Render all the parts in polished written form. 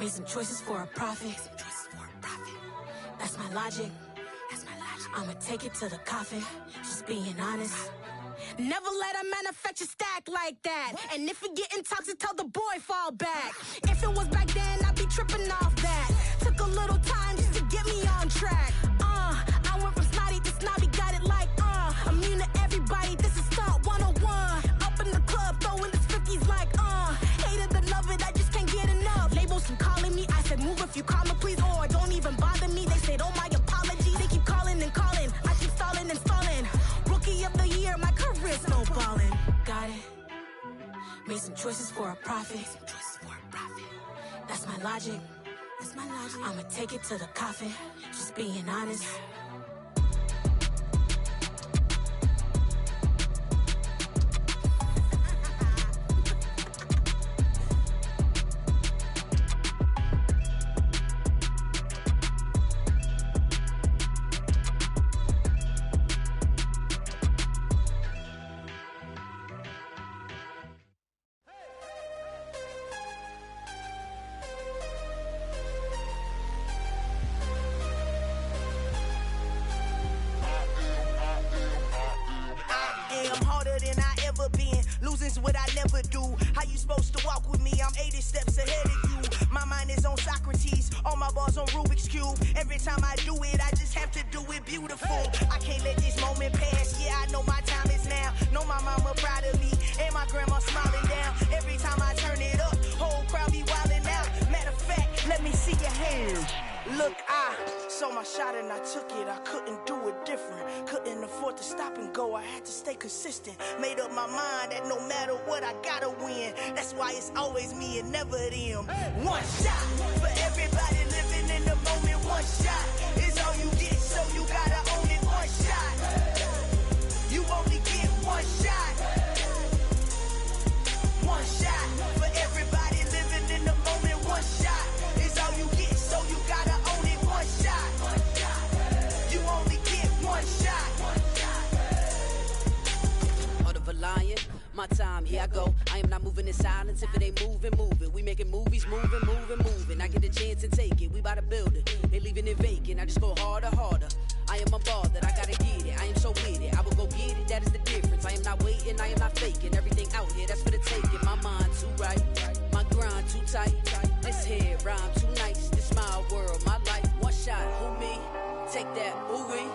Made some choices for a profit. That's my logic. I'ma take it to the coffin. Just being honest. Never let a manufacture stack like that. And if it getting toxic, tell the boy fall back. If it was back then, I'd be tripping off that. Took a little time just to get me on track. I went from snotty to snobby, got it like immune to everybody, this is stunt 101. Up in the club, throwing the 50s like hated to love it, I just can't get enough. Labels from calling me, I said move if you call me please, or don't even bother me. They said oh my apology, they keep calling and calling. I keep stalling and stalling. Rookie of the year, my career's snowballing. Got it. Made some choices for a profit. That's my logic. I'ma take it to the coffin. Just being honest. What I never do. How you supposed to walk with me? I'm 80 steps ahead of you. My mind is on Socrates, all my bars on Rubik's Cube. Every time I do it, I just have to do it beautiful. I can't let this moment pass. Yeah, I know my time is now. Know my mama proud of me, and my grandma smiling down. Every time I turn it up, whole crowd be wildin' out. Matter of fact, let me see your hands. Look, I saw my shot and I took it. I couldn't do it different. Couldn't afford to stop and go. I had to stay consistent. Made up my mind that no matter what, I gotta win. That's why it's always me and never them. One shot for everybody living in the moment. One shot is all you get, so you gotta own it. One shot. You only get one shot. One shot for everybody living in the moment. One shot is all you get, so you gotta own it. One shot. You only get one shot. Heart of a lion, my time, here I go. I am not moving in silence. If it ain't moving, moving. We making movies, moving. I get a chance and take it. We bout to build it. They leaving it vacant. I just go harder. I am unbothered. I gotta get it. I am so with it. I will go get it. That is the difference. I am not waiting. I am not faking. Everything out here, that's for the taking. My mind too right. My grind too tight. This head rhyme too nice. This my world, my life. One shot, who me? Take that, ooh wee.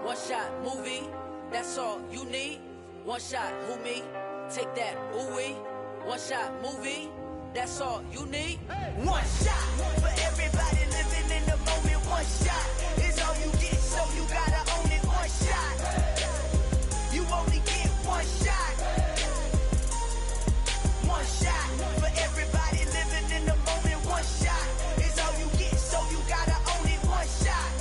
One shot, movie. That's all you need. One shot, who me? Take that, ooh wee. One shot, movie. That's all you need. One shot for everybody living in the moment. One shot is all you get, so you gotta own it. One shot. You only get one shot. One shot for everybody living in the moment. One shot is all you get, so you gotta own it. One shot.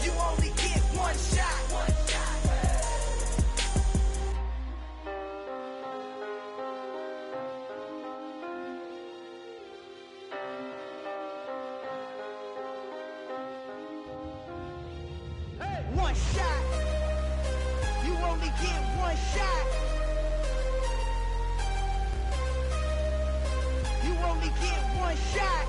You only get one shot. One shot. You only get one shot. You only get one shot.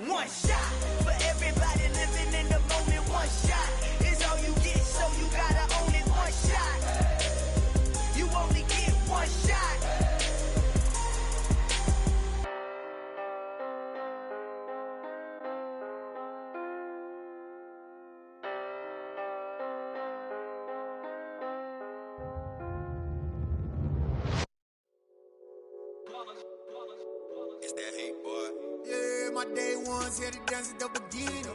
One shot for everybody living in the moment. One shot is all you get, so you gotta own it. One shot. You only get one shot. It's that hate, boy. Yeah, my day ones here to dance at the beginning.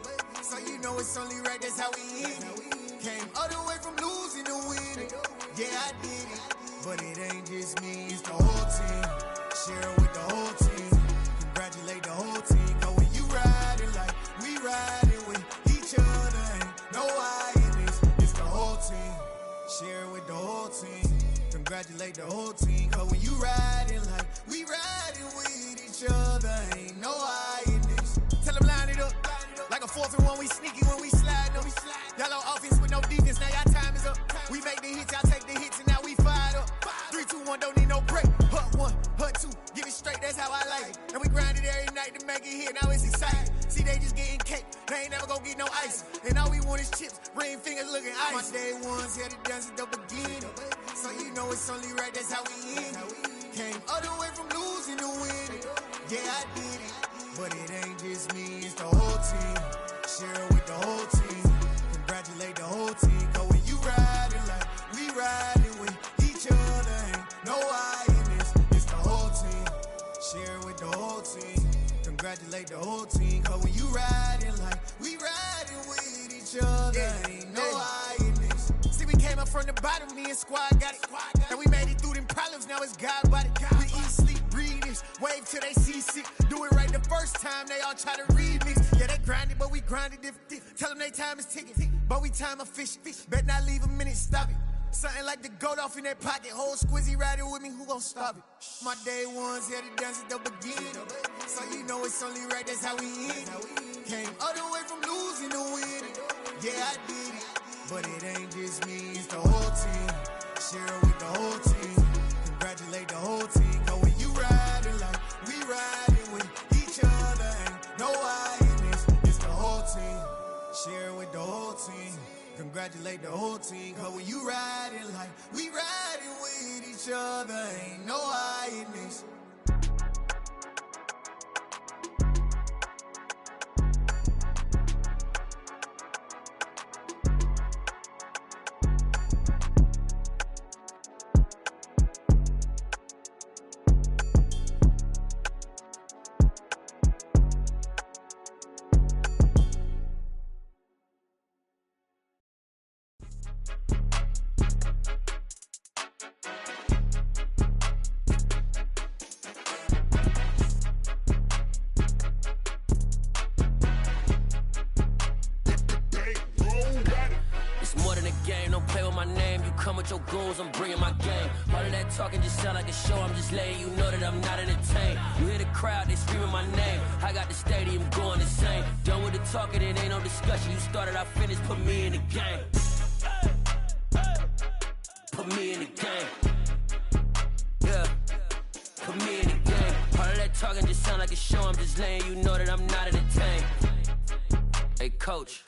So you know it's only right, that's how we end it. Came all the way from losing to winning. Yeah, I did it. But it ain't just me, it's the whole team. Share it with the whole team. Congratulate the whole team. Cause when you riding like we riding with each other, ain't no I in this. It's the whole team. Share it with the whole team. Congratulate the whole team. Cause when you riding like we riding with each other, ain't no I in this. Tell them line it up. Like a 4th and 1, we sneaky when we slide them. Y'all on offense with no defense, now y'all time is up. We make the hits, y'all take the hits, and now we fired up. 3, 2, 1, don't need no break. Hut 1, hut 2, give it straight, that's how I like it. And we grinded every night to make it hit, now it's exciting. See, they just getting cake, they ain't never gonna get no ice. And all we want is chips, ring fingers looking ice. My day ones here to dance at the beginning. So you know it's only right, that's how we end it. Came all the way from losing to winning. Yeah, I did it. But it ain't just me, it's the whole team. Share it with the whole team. Congratulate the whole team. Cause when you riding like we riding with each other, ain't no I in this. It's the whole team. Share it with the whole team. Congratulate the whole team. Cause when you riding like we riding with each other, ain't no I in this. See, we came up from the bottom, me and squad got it. And we made it through them problems, now it's God body. We eat, sleep, breathe this. Wave till they see sick. Do it right the first time, they all try to remix. Yeah, they grinded, but we grinded different. Tell them they time is ticking, but we time efficient. Bet not leave a minute, stop it. Something like the goat off in their pocket. Whole squizzy riding with me, who gon' stop it? My day ones here to dance at the beginning. So you know it's only right, that's how we end it. Came all the way from losing to winning. Yeah, I did it. But it ain't just me, it's the whole team. Share it with the whole team. Congratulate the whole team. Cause when you riding like we riding with each other, ain't no I in this. It's the whole team. Share it with the whole team. Congratulate the whole team. Cause when you riding like we riding with each other, ain't no I in this. Your goals, I'm bringing my game. All of that talking just sound like a show. I'm just letting you know that I'm not entertained. You hear the crowd, they screaming my name. I got the stadium going insane. Done with the talking, it ain't no discussion. You started, I finished, put me in the game. Put me in the game. Yeah, put me in the game. All of that talking just sound like a show. I'm just letting you know that I'm not entertained. Hey, coach,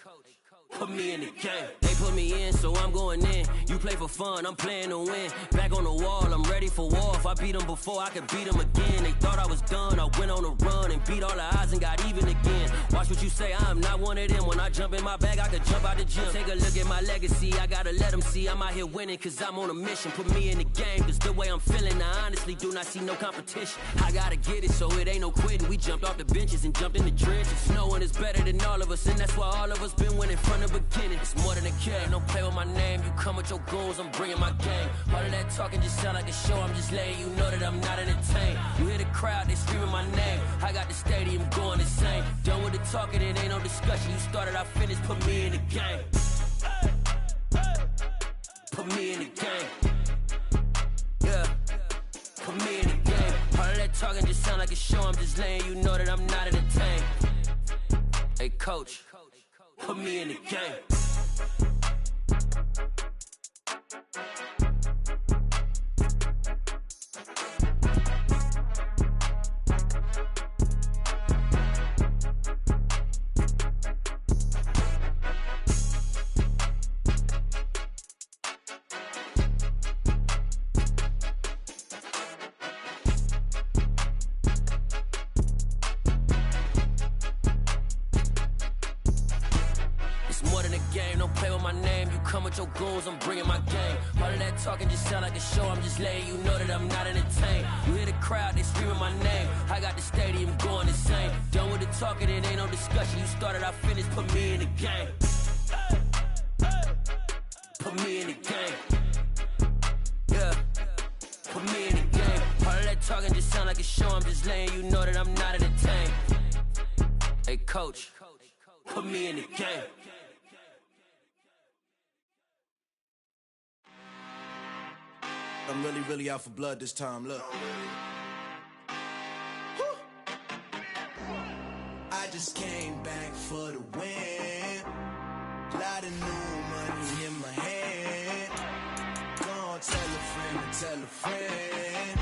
put me in the game. They put me in, so I'm going in. You play for fun, I'm playing to win. Back on the wall, I'm ready for war. If I beat them before, I could beat them again. They thought I was done, I went on a run and beat all the odds and got even again. Watch what you say, I'm not one of them. When I jump in my bag, I could jump out the gym. Take a look at my legacy, I gotta let them see I'm out here winning, cause I'm on a mission. Put me in the game, cause the way I'm feeling, I honestly do not see no competition. I gotta get it, so it ain't no quitting. We jumped off the benches and jumped in the trenches. No one is better than all of us, and that's why all of us been winning from the beginning. It's more than a game, don't play with my name. You come with your goals, I'm bringing my game. All of that talking just sound like a show. I'm just letting you know that I'm not entertained. You hear the crowd, they screaming my name. I got the stadium going insane. Done with the talking, it ain't no discussion. You started, I finished, put me in the game. Put me in the game. Yeah, put me in the game. All of that talking just sound like a show. I'm just letting you know that I'm not entertained. Hey, coach, put me in the game. Your goals, I'm bringing my game. All of that talking just sound like a show. I'm just letting you know that I'm not entertained. You hear the crowd, they screaming my name. I got the stadium going insane. Done with the talking, it ain't no discussion. You started, I finished, put me in the game. Put me in the game. Yeah, put me in the game. All of that talking just sound like a show. I'm just letting you know that I'm not entertained. Hey, coach, put me in the game. I'm really out for blood this time, look. I just came back for the win. Lot of new money in my hand. Go on, tell a friend to tell a friend.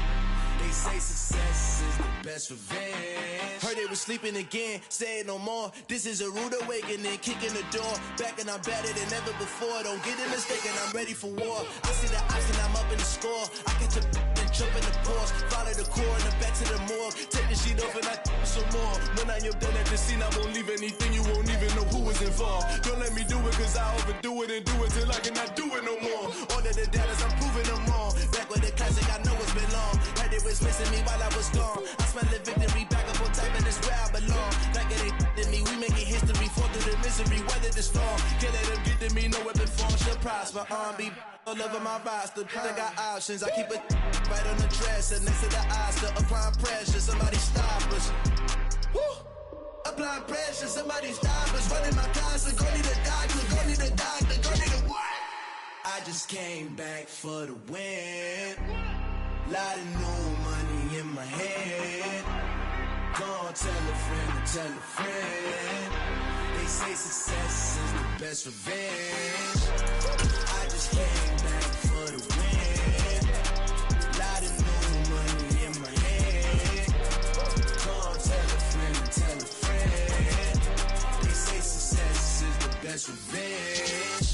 They say success is the best revenge. Heard they was sleeping again, say it no more. This is a rude awakening, kicking the door. Back and I'm better than ever before. Don't get it mistaken, I'm ready for war. I see the ops and I'm up in the score. I catch a and jump in the pause. Follow the core and the back to the morgue. Take the sheet off and I some more. When I am done at the scene, I won't leave anything. You won't even know who was involved. Don't let me do it cause I overdo it and do it till I cannot do it no more. All of the doubters, I'm proving them wrong. Back with the classic, I know it's been long. Heard it was missing me while I was gone. I smell the victory back up on top and it's where I belong. Like it ain't to me, we making history. Fall through the misery, weather the storm. Can't let them get to me, no weapon form should prosper. Be all over my roster, I got options. I keep it right on the dresser, next to the Oscar. Applying pressure, somebody stop us. Woo! Applying pressure, somebody stop us. Running my closet, go need a doctor, go need a doctor, go need a what? I just came back for the win. Lot of new money in my head. Gonna tell a friend to tell a friend. They say success is the best revenge. I just came back for the win. Lot of new money in my head. Gonna tell a friend to tell a friend. They say success is the best revenge.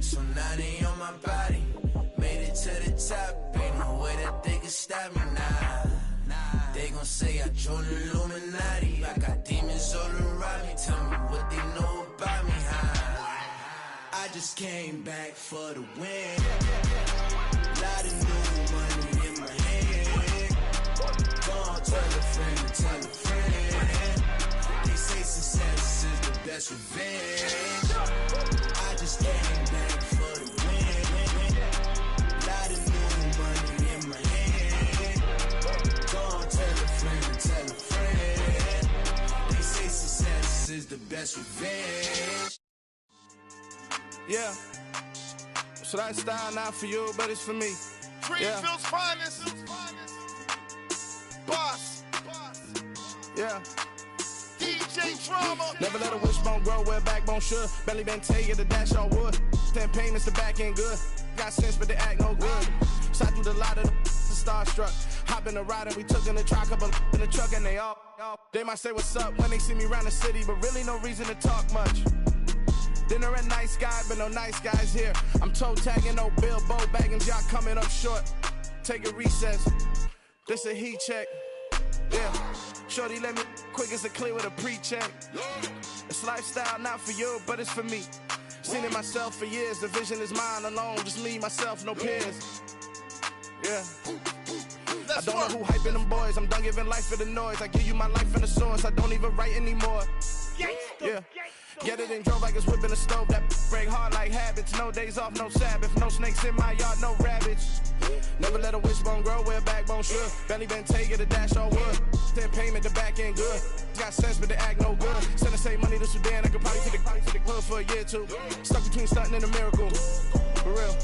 So now they on my body. Made it to the top. Ain't no way that they can stop me now. They gon' say I joined the Illuminati. I got demons all around me. Tell me what they know about me, huh? I just came back for the win. Lot of new money in my head. Gonna tell a friend to tell a friend. They say success is the best revenge. I just came back for the win. Lot of new money in my head. Gonna tell a friend to tell a friend. They say success is the best revenge. Yeah. So that style not for you, but it's for me. Greenfield's finest. Boss. Yeah. DJ Drama. Never let a wishbone grow where backbone should. Belly been take it, the dash all wood. 10 payments, the back end good. Got sense, but they act no good. Shot through the lot of the starstruck. Hop in the ride and we took in the truck, couple in the truck and they all. They might say what's up when they see me around the city, but really no reason to talk much. Dinner a nice guy, but no nice guys here. I'm toe tagging, no Bilbo Baggins, y'all coming up short. Take a recess. This a heat check. Yeah. Shorty let me quick as a clear with a pre-check. It's lifestyle not for you, but it's for me. Seen it myself for years. The vision is mine alone. Just me, myself, no peers. Yeah. I don't know who hyping them boys. I'm done giving life for the noise. I give you my life in the source. I don't even write anymore. Yeah. Get it and drove like it's whipping the stove. That break hard like habits. No days off, no Sabbath. No snakes in my yard, no rabbits. Never let a wishbone grow where backbone should. Belly been take it, the dash all wood. 10 payment, the back end good. Got sense, but they act no good. Send the same money to Sudan. I could probably take the hood for a year or two. Stuck between stunting and a miracle. For real.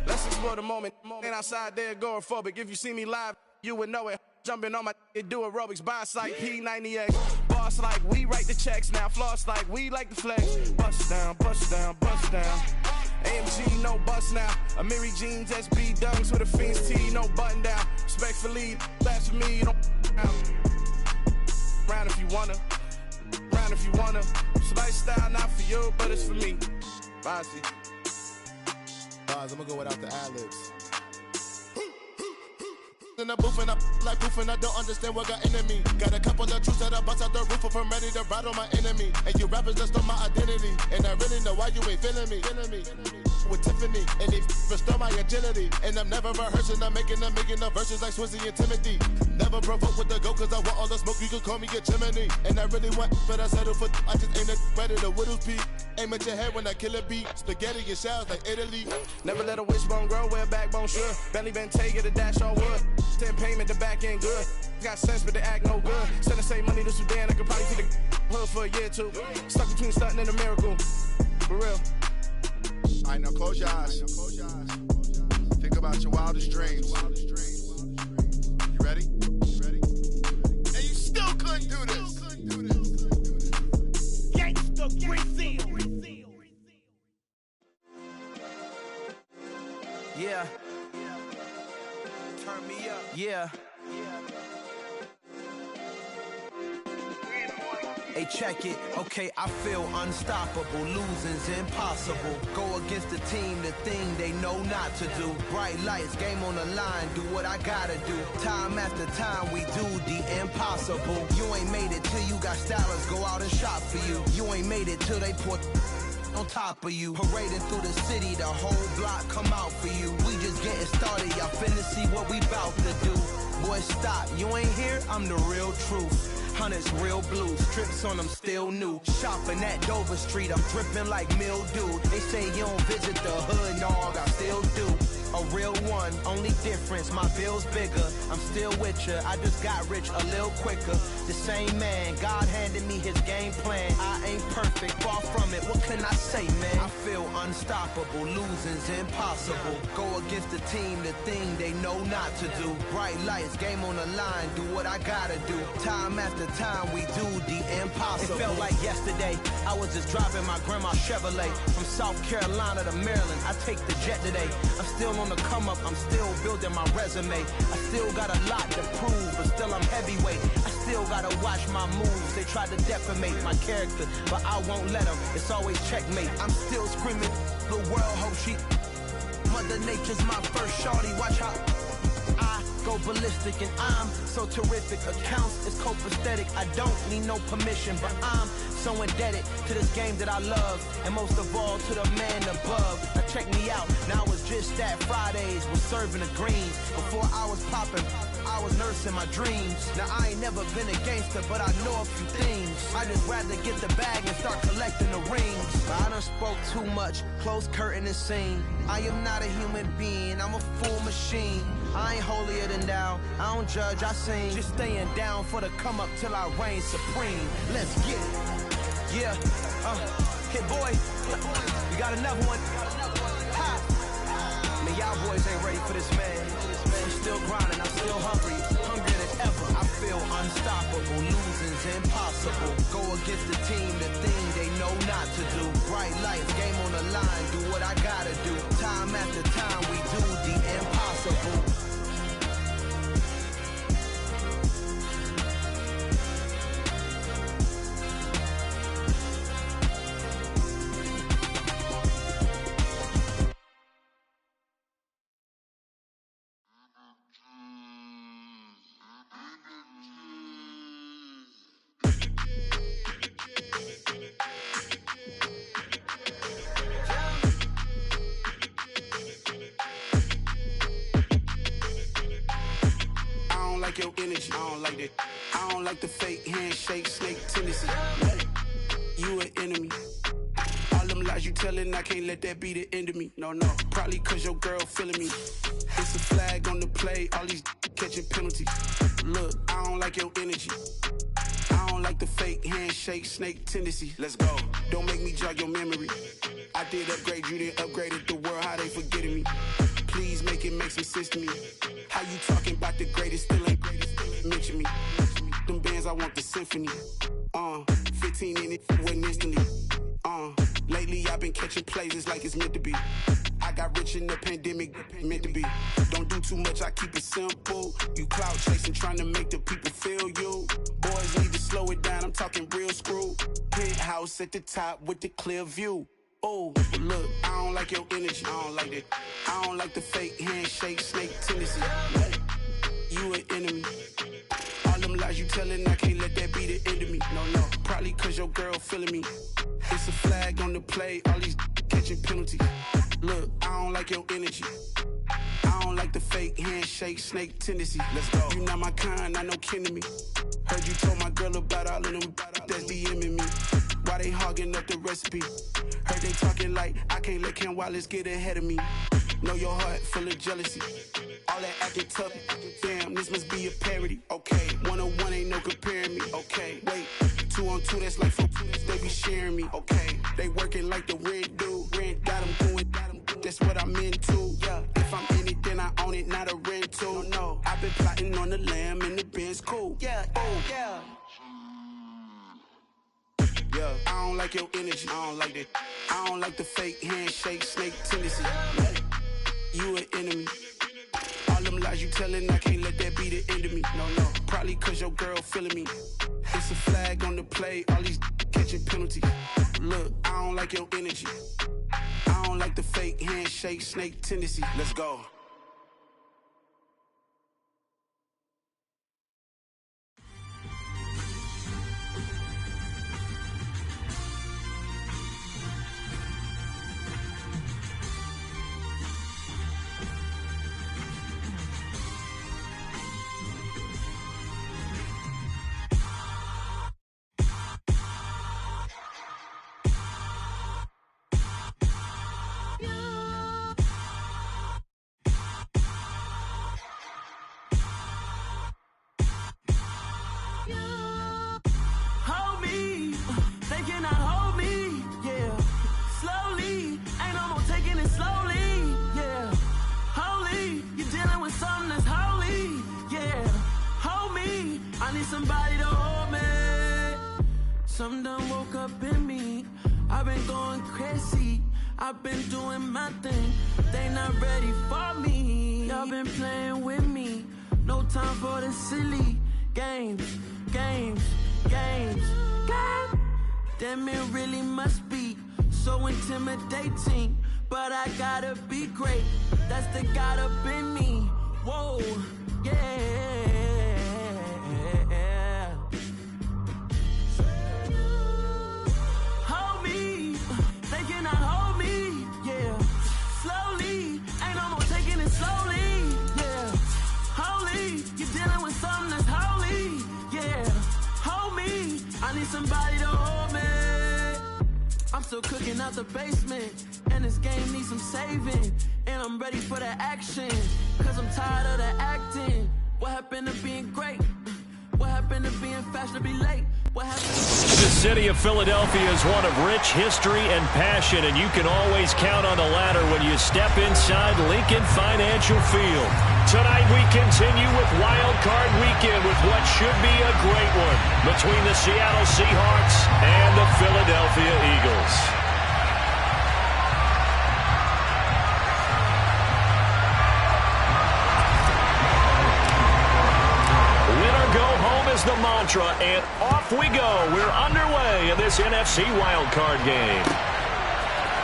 Let's explore the moment. Ain't outside there agoraphobic. If you see me live, you would know it. Jumping on my do aerobics, boss like P90X. Boss like we write the checks now. Floss like we like the flex. Bust down, bust down, bust down. AMG, no bust now. Amiri jeans, SB dunks with a Fiends T, no button down. Respectfully, that's for me, you don't round if you wanna. Round if you wanna. It's lifestyle not for you, but it's for me. Bossy. I'm gonna go without the ad-libs. In the booth and I like proof and I don't understand what got into me. Got a couple of truths that I bust out the roof if I'm ready to ride on my enemy. And you rappers just on my identity. And I really know why you ain't feeling me. With Tiffany and they restore my agility. And I'm never rehearsing, I'm making a million of verses like Swizzy and Timothy. Never provoke with the go cause I want all the smoke, you can call me a chimney. And I really want, but I settle for I just aim at ready to Whittles Peak. Aim at your head when I kill a beat. Spaghetti and shells like Italy. Never let a wishbone grow where backbone should. Belly been take it, the dash all wood. 10 payment, the back end good. Got sense, but they act no good. Send the same money to Sudan, I could probably take the hood for a year or two. Stuck between stunting and a miracle. For real. I know, close your eyes. Think about your wildest dreams. You ready? And you still couldn't do this. Gangsta Brazil. Yeah. Turn me up. Yeah. Hey, check it, okay, I feel unstoppable. Losing's impossible. Go against the team, the thing they know not to do. Bright lights, game on the line, do what I gotta do. Time after time, we do the impossible. You ain't made it till you got stylers go out and shop for you. You ain't made it till they put on top of you. Parading through the city, the whole block come out for you. We just getting started, y'all finna see what we bout to do. Boy, stop, you ain't here, I'm the real truth. Hunters, real blue, strips on them still new. Shopping at Dover Street, I'm dripping like mildew. They say you don't visit the hood, dog, I still do. A real one, only difference, my bill's bigger. I'm still with ya, I just got rich a little quicker. The same man, God handed me his game plan. I ain't perfect, far from it, what can I say, man? I feel unstoppable, losing's impossible. Go against the team, the thing they know not to do. Bright lights, game on the line, do what I gotta do. Time after time, we do the impossible. It felt like yesterday, I was just driving my grandma's Chevrolet. From South Carolina to Maryland, I take the jet today. I'm still on the come up, I'm still building my resume. I still got a lot to prove, but still I'm heavyweight. I still gotta watch my moves. They tried to defamate my character, but I won't let them. It's always checkmate. I'm still screaming, the world hope she. Mother Nature's my first shorty, watch how I go ballistic, and I'm so terrific. Accounts is copacetic, I don't need no permission, but I'm so indebted to this game that I love, and most of all to the man above. Now check me out, now it's just that Fridays was serving the greens. Before I was popping, I was nursing my dreams. Now I ain't never been a gangster, but I know a few things. I just rather get the bag and start collecting the rings. But I done spoke too much, close curtain and scene. I am not a human being, I'm a full machine. I ain't holier than thou, I don't judge, I sing. Just staying down for the come up till I reign supreme. Let's get it. Yeah, hit boy, we got another one. Ha! Man, y'all boys ain't ready for this, man. I'm still grinding, I'm still hungry, hungrier than ever. I feel unstoppable, losing's impossible. Go against the team, the thing they know not to do. Bright lights, game on the line, do what I gotta do. Time after time, we do the impossible. Your energy, I don't like that. I don't like the fake handshake, snake tendency. You an enemy. All them lies you telling, I can't let that be the end of me. No, probably cause your girl feeling me. It's a flag on the play, all these catching penalties. Look, I don't like your energy. I don't like the fake handshake, snake tendency. Let's go. Don't make me jog your memory. I did upgrade, you didn't upgrade it. The world, how they forgetting me. Please make it make some sense to me. How you talking about the greatest, still ain't greatest, mention me. Them bands, I want the symphony. 15 in it, went instantly. Lately I've been catching plays, it's like it's meant to be. I got rich in the pandemic, meant to be. Don't do too much, I keep it simple. You clout chasing, trying to make the people feel you. Boys need to slow it down, I'm talking real screw. Penthouse at the top with the clear view. Oh, look, I don't like your energy, I don't like that. I don't like the fake handshake, snake tendency. You an enemy. All them lies you telling, I can't let that be the end of me. No, probably cause your girl feeling me. It's a flag on the play, all these catching penalties. Look, I don't like your energy. I don't like the fake handshake, snake tendency. Let's go. You not my kind, I know kin to me. Heard you told my girl about all of them that's DMing me. Why they hogging up the recipe? Heard they talking like I can't let Ken Wallace get ahead of me. Know your heart full of jealousy. All that acting tough, damn, this must be a parody. Okay, 1-on-1 ain't no comparing me. Okay, wait, 2-on-2, that's like 4, they be sharing me. Okay, they working like the rent dude. Rent got them going, that's what I'm into. Yeah, if I'm in it, then I own it, not a rental. No, I've been plotting on the lamb and the Benz cool. Yeah, oh, yeah. Yeah, I don't like your energy, I don't like that. I don't like the fake handshake, snake tendency. You an enemy. All them lies you telling I can't let that be the end of me. No, probably cause your girl feeling me. It's a flag on the play, all these catching penalties. Look, I don't like your energy. I don't like the fake handshake, snake tendency. Let's go. Somebody to hold me. Something done woke up in me. I've been going crazy. I've been doing my thing. They not ready for me. Y'all been playing with me. No time for the silly games. Damn, it really must be so intimidating. But I gotta be great. That's the God up in me. Whoa, yeah. Somebody to hold me. I'm still cooking out the basement, and this game needs some saving. And I'm ready for the action, cause I'm tired of the acting. What happened to being great? What happened to being fashionably late? What happened to... The city of Philadelphia is one of rich history and passion, and you can always count on the latter when you step inside Lincoln Financial Field. Tonight we continue with Wild Card Weekend with what should be a great one between the Seattle Seahawks and the Philadelphia Eagles. Winner go home is the mantra, and off we go. We're underway in this NFC Wild Card game.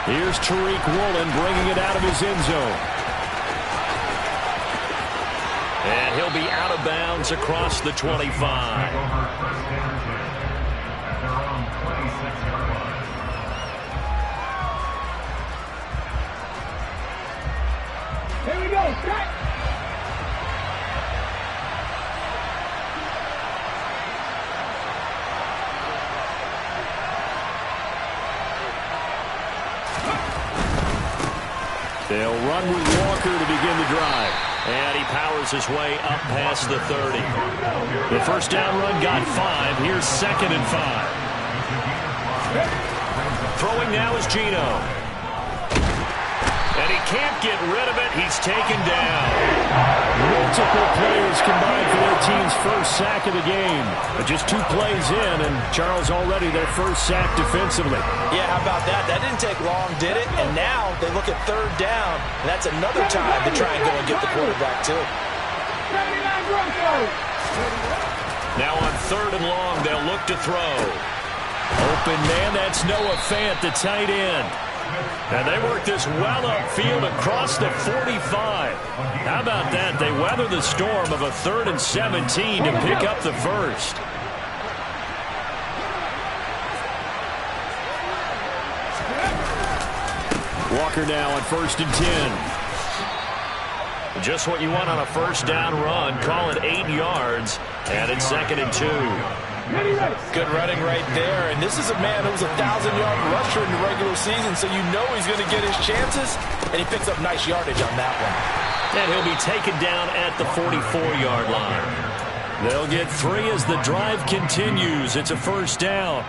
Here's Tariq Woolen bringing it out of his end zone. And he'll be out of bounds across the 25. Here we go, strike! They'll run with Walker to begin the drive. And he powers his way up past the 30. The first down run got 5. Here's 2nd and 5. Throwing now is Gino. And he can't get rid of it. He's taken down. Multiple players combined for their team's first sack of the game. But just 2 plays in, and Charles already their first sack defensively. Yeah, how about that? That didn't take long, did it? And now they look at 3rd down, and that's another time to try and go and get the quarterback, too. Now on 3rd and long, they'll look to throw. Open man, that's Noah Fant, the tight end. And they work this well upfield across the 45. How about that? They weather the storm of a 3rd and 17 to pick up the first. Walker now on 1st and 10. Just what you want on a first down run. Call it 8 yards. And it's 2nd and 2. Good running right there, and this is a man who was a 1,000-yard rusher in the regular season, so you know he's going to get his chances, and he picks up nice yardage on that one. And he'll be taken down at the 44-yard line. They'll get 3 as the drive continues. It's a first down.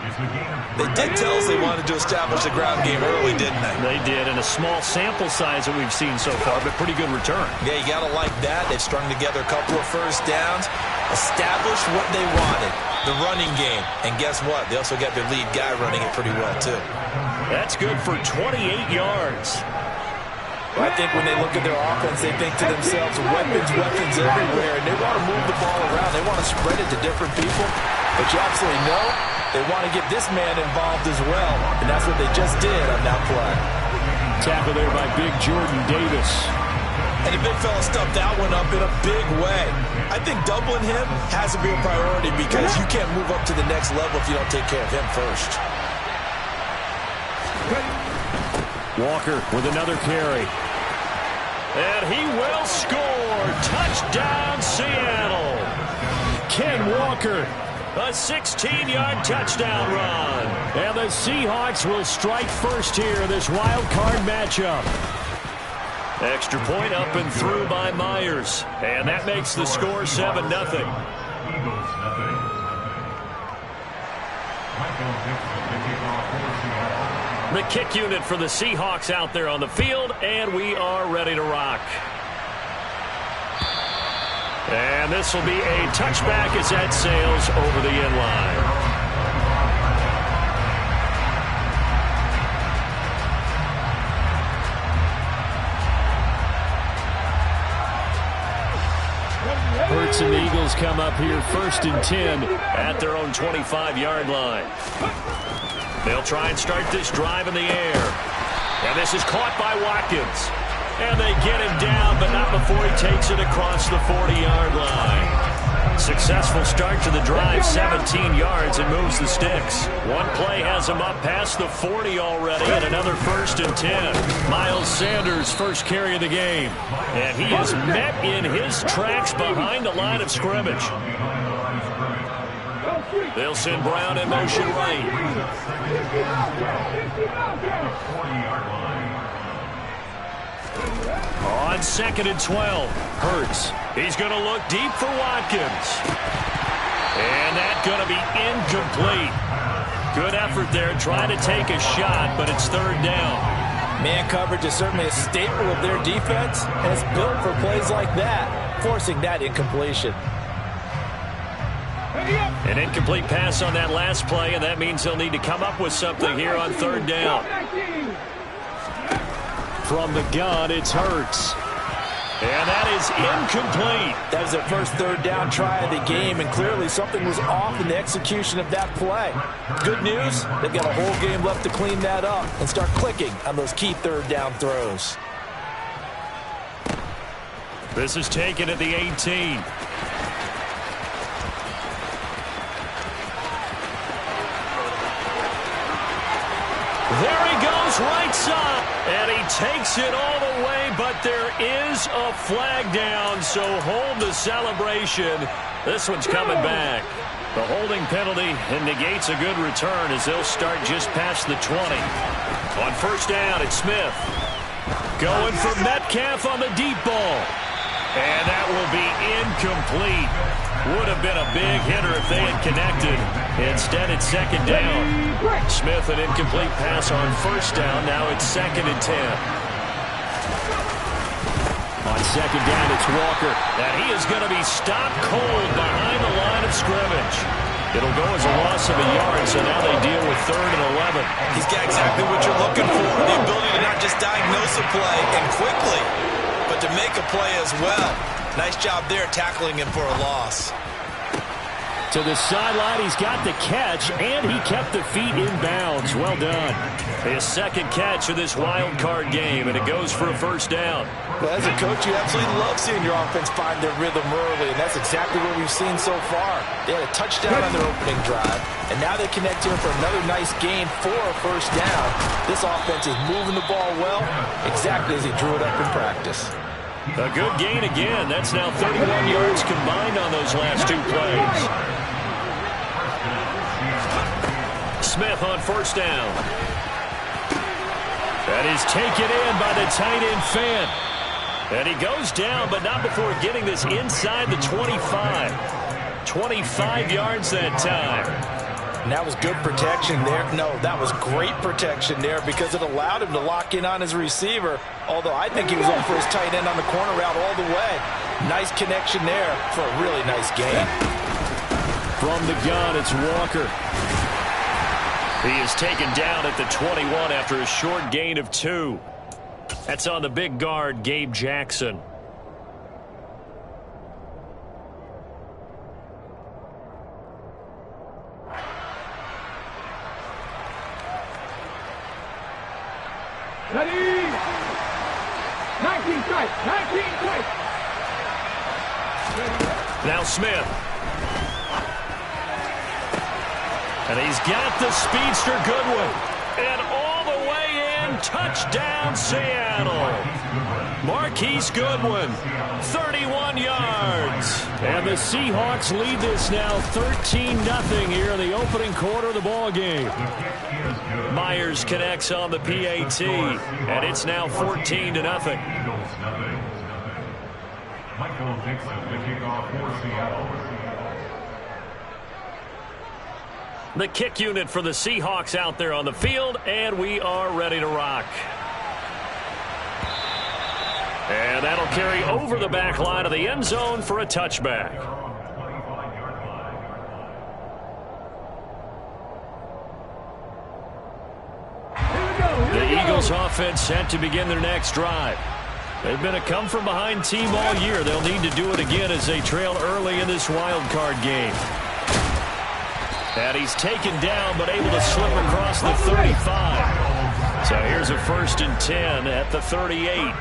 They did tell us they wanted to establish the ground game early, didn't they? They did, in a small sample size that we've seen so far, but pretty good return. Yeah, you got to like that. They've strung together a couple of first downs, established what they wanted. The running game. And guess what? They also got their lead guy running it pretty well, too. That's good for 28 yards. I think when they look at their offense, they think to themselves, weapons everywhere, and they want to move the ball around. They want to spread it to different people. But you absolutely know they want to get this man involved as well, and that's what they just did on that play. Tackle there by big Jordan Davis. And the big fella stuffed that one up in a big way. I think doubling him has to be a priority because you can't move up to the next level if you don't take care of him first. Walker with another carry. And he will score. Touchdown, Seattle. Ken Walker, a 16-yard touchdown run. And the Seahawks will strike first here in this wild card matchup. Extra point up and through by Myers. And that makes the score 7-0. The kick unit for the Seahawks out there on the field, and we are ready to rock. And this will be a touchback as that sails over the end line. Hurts and the Eagles come up here 1st and 10 at their own 25-yard line. They'll try and start this drive in the air. And this is caught by Watkins. And they get him down, but not before he takes it across the 40-yard line. Successful start to the drive, 17 yards, and moves the sticks. One play has him up past the 40 already, and another 1st and 10. Miles Sanders' first carry of the game. And he is met in his tracks behind the line of scrimmage. They'll send Brown in motion right. On 2nd and 12, Hurts. He's going to look deep for Watkins. And that's going to be incomplete. Good effort there trying to take a shot, but it's 3rd down. Man coverage is certainly a staple of their defense, and it's built for plays like that, forcing that incompletion. An incomplete pass on that last play, and that means they'll need to come up with something here on 3rd down. From the gun, it's Hurts. And that is incomplete. That was their first 3rd down try of the game, and clearly something was off in the execution of that play. Good news, they've got a whole game left to clean that up and start clicking on those key 3rd down throws. This is taken at the 18. There he goes, right side, and he takes it all the way, but there is a flag down, so hold the celebration. This one's coming back. The holding penalty negates a good return as they'll start just past the 20. On 1st down, it's Smith. Going for Metcalf on the deep ball. And that will be incomplete. Would have been a big hitter if they had connected. Instead, it's 2nd down. Smith, an incomplete pass on 1st down. Now it's 2nd and 10. On 2nd down, it's Walker. And he is going to be stopped cold behind the line of scrimmage. It'll go as a loss of a yard, so now they deal with 3rd and 11. He's got exactly what you're looking for, the ability to not just diagnose a play and quickly, but to make a play as well. Nice job there tackling him for a loss. To the sideline, he's got the catch, and he kept the feet in bounds. Well done. His 2nd catch of this wild card game, and it goes for a 1st down. Well, as a coach, you absolutely love seeing your offense find their rhythm early, and that's exactly what we've seen so far. They had a touchdown on their opening drive, and now they connect here for another nice gain for a 1st down. This offense is moving the ball well, exactly as he drew it up in practice. A good gain again. That's now 31 yards combined on those last 2 plays. Smith on 1st down. That is taken in by the tight end Fant. And he goes down, but not before getting this inside the 25. 25 yards that time. And that was good protection there. No, that was great protection there because it allowed him to lock in on his receiver. Although I think he was on for his tight end on the corner route all the way. Nice connection there for a really nice gain. From the gun, it's Walker. He is taken down at the 21 after a short gain of 2. That's on the big guard, Gabe Jackson. Ready? 19 strikes. 19 strikes. Now Smith. And he's got the speedster Goodwin. And all the way in, touchdown Seattle. Marquise Goodwin, 31 yards. And the Seahawks lead this now 13-0 here in the opening quarter of the ball game. Myers connects on the PAT, and it's now 14-0. Michael Dixon, the kickoff for Seattle. The kick unit for the Seahawks out there on the field, and we are ready to rock. And that'll carry over the back line of the end zone for a touchback. The Eagles offense set to begin their next drive. They've been a come-from-behind team all year. They'll need to do it again as they trail early in this wild card game. And he's taken down, but able to slip across the 35. So here's a 1st and 10 at the 38.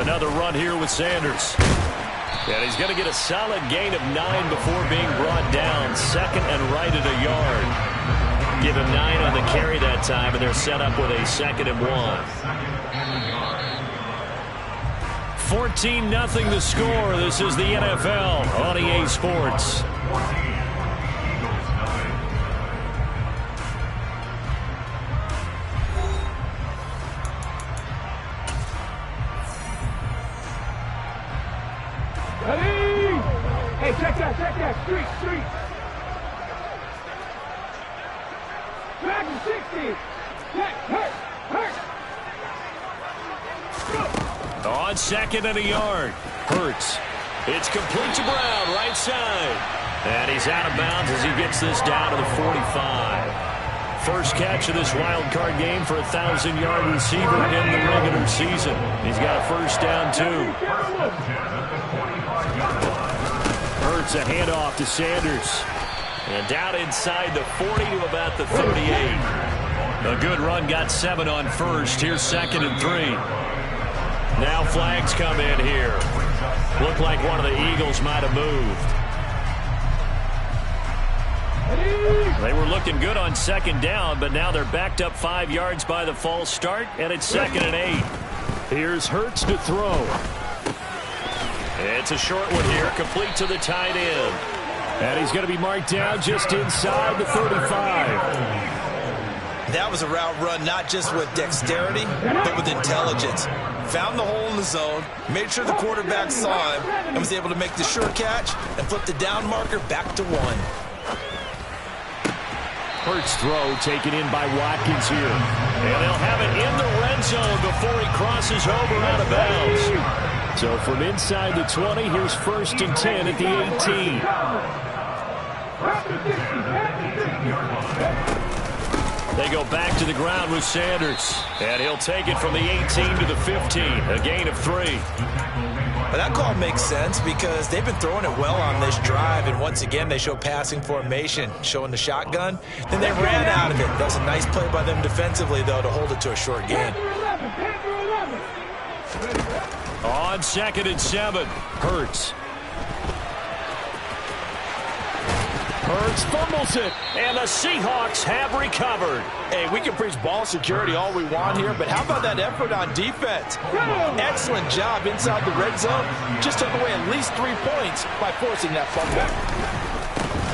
Another run here with Sanders. And he's going to get a solid gain of 9 before being brought down. 2nd and right at a yard. Give him 9 on the carry that time, and they're set up with a 2nd and 1. 14-0 the score. This is the NFL on EA Sports. Ready? Hey, check that. Street. Dragon 60. Hurt. On 2nd and a yard. Hurts. It's complete to Brown, right side. And he's out of bounds as he gets this down to the 45. First catch of this wild card game for a 1,000-yard receiver in the regular season. He's got a 1st down, too. Hurts a handoff to Sanders. And down inside the 40 to about the 38. A good run, got 7 on 1st. Here's 2nd and 3. Now flags come in here. Looked like one of the Eagles might have moved. They were looking good on 2nd down, but now they're backed up 5 yards by the false start, and it's 2nd and 8. Here's Hurts to throw. It's a short one here, complete to the tight end. And he's going to be marked down just inside the 35. That was a route run not just with dexterity, but with intelligence. Found the hole in the zone, made sure the quarterback saw him, and was able to make the sure catch and flip the down marker back to 1. Hurts throw taken in by Watkins here. And they'll have it in the red zone before he crosses over out of bounds. So from inside the 20, here's 1st and 10 at the 18. They go back to the ground with Sanders. And he'll take it from the 18 to the 15. A gain of 3. Well, that call makes sense because they've been throwing it well on this drive. And once again, they show passing formation, showing the shotgun. Then they ran out of it. That was a nice play by them defensively, though, to hold it to a short gain. On 2nd and 7. Hurts. Hurts fumbles it, and the Seahawks have recovered. Hey, we can preach ball security all we want here, but how about that effort on defense? Excellent job inside the red zone. Just took away at least 3 points by forcing that fumble.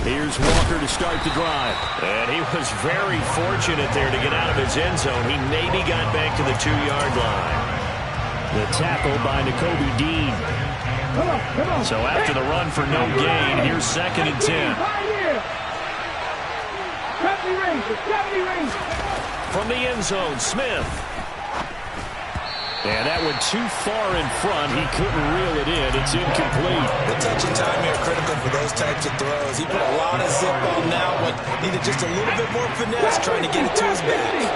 Here's Walker to start the drive. And he was very fortunate there to get out of his end zone. He maybe got back to the 2-yard line. The tackle by Nakobe Dean. So after the run for no gain, here's 2nd and 10. From the end zone, Smith. And that went too far in front. He couldn't reel it in. It's incomplete. The touch and time here critical for those types of throws. He put a lot of zip on that one. Needed just a little bit more finesse trying to get it to his back.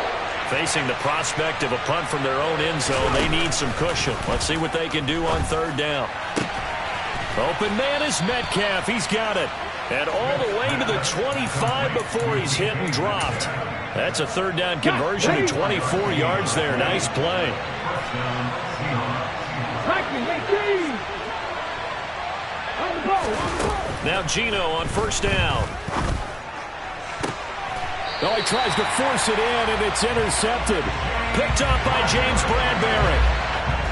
Facing the prospect of a punt from their own end zone, they need some cushion. Let's see what they can do on third down. Open man is Metcalf. He's got it. And all the way to the 25 before he's hit and dropped. That's a third down conversion to 24 yards there. Nice play. Now Gino on first down. Oh, he tries to force it in, and it's intercepted. Picked up by James Bradbury.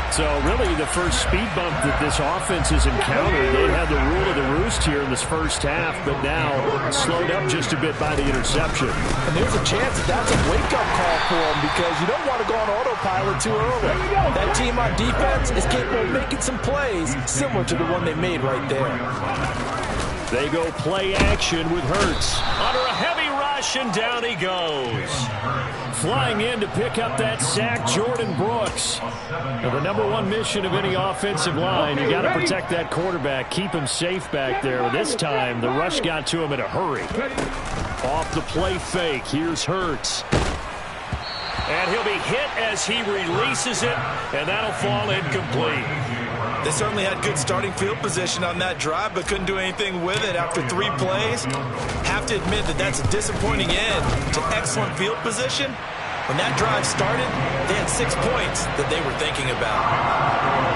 So really the first speed bump that this offense has encountered. They had the rule of the roost here in this first half, but now slowed up just a bit by the interception. And there's a chance that that's a wake-up call for them because you don't want to go on autopilot too early. That team on defense is capable of making some plays similar to the one they made right there. They go play action with Hurts. Under a heavy rush, and down he goes. Flying in to pick up that sack, Jordan Brooks. Now, the number one mission of any offensive line, you got to protect that quarterback, keep him safe back there. This time, the rush got to him in a hurry. Off the play fake, here's Hurts. And he'll be hit as he releases it, and that'll fall incomplete. They certainly had good starting field position on that drive, but couldn't do anything with it after 3 plays. Have to admit that that's a disappointing end to excellent field position. When that drive started, they had 6 points that they were thinking about.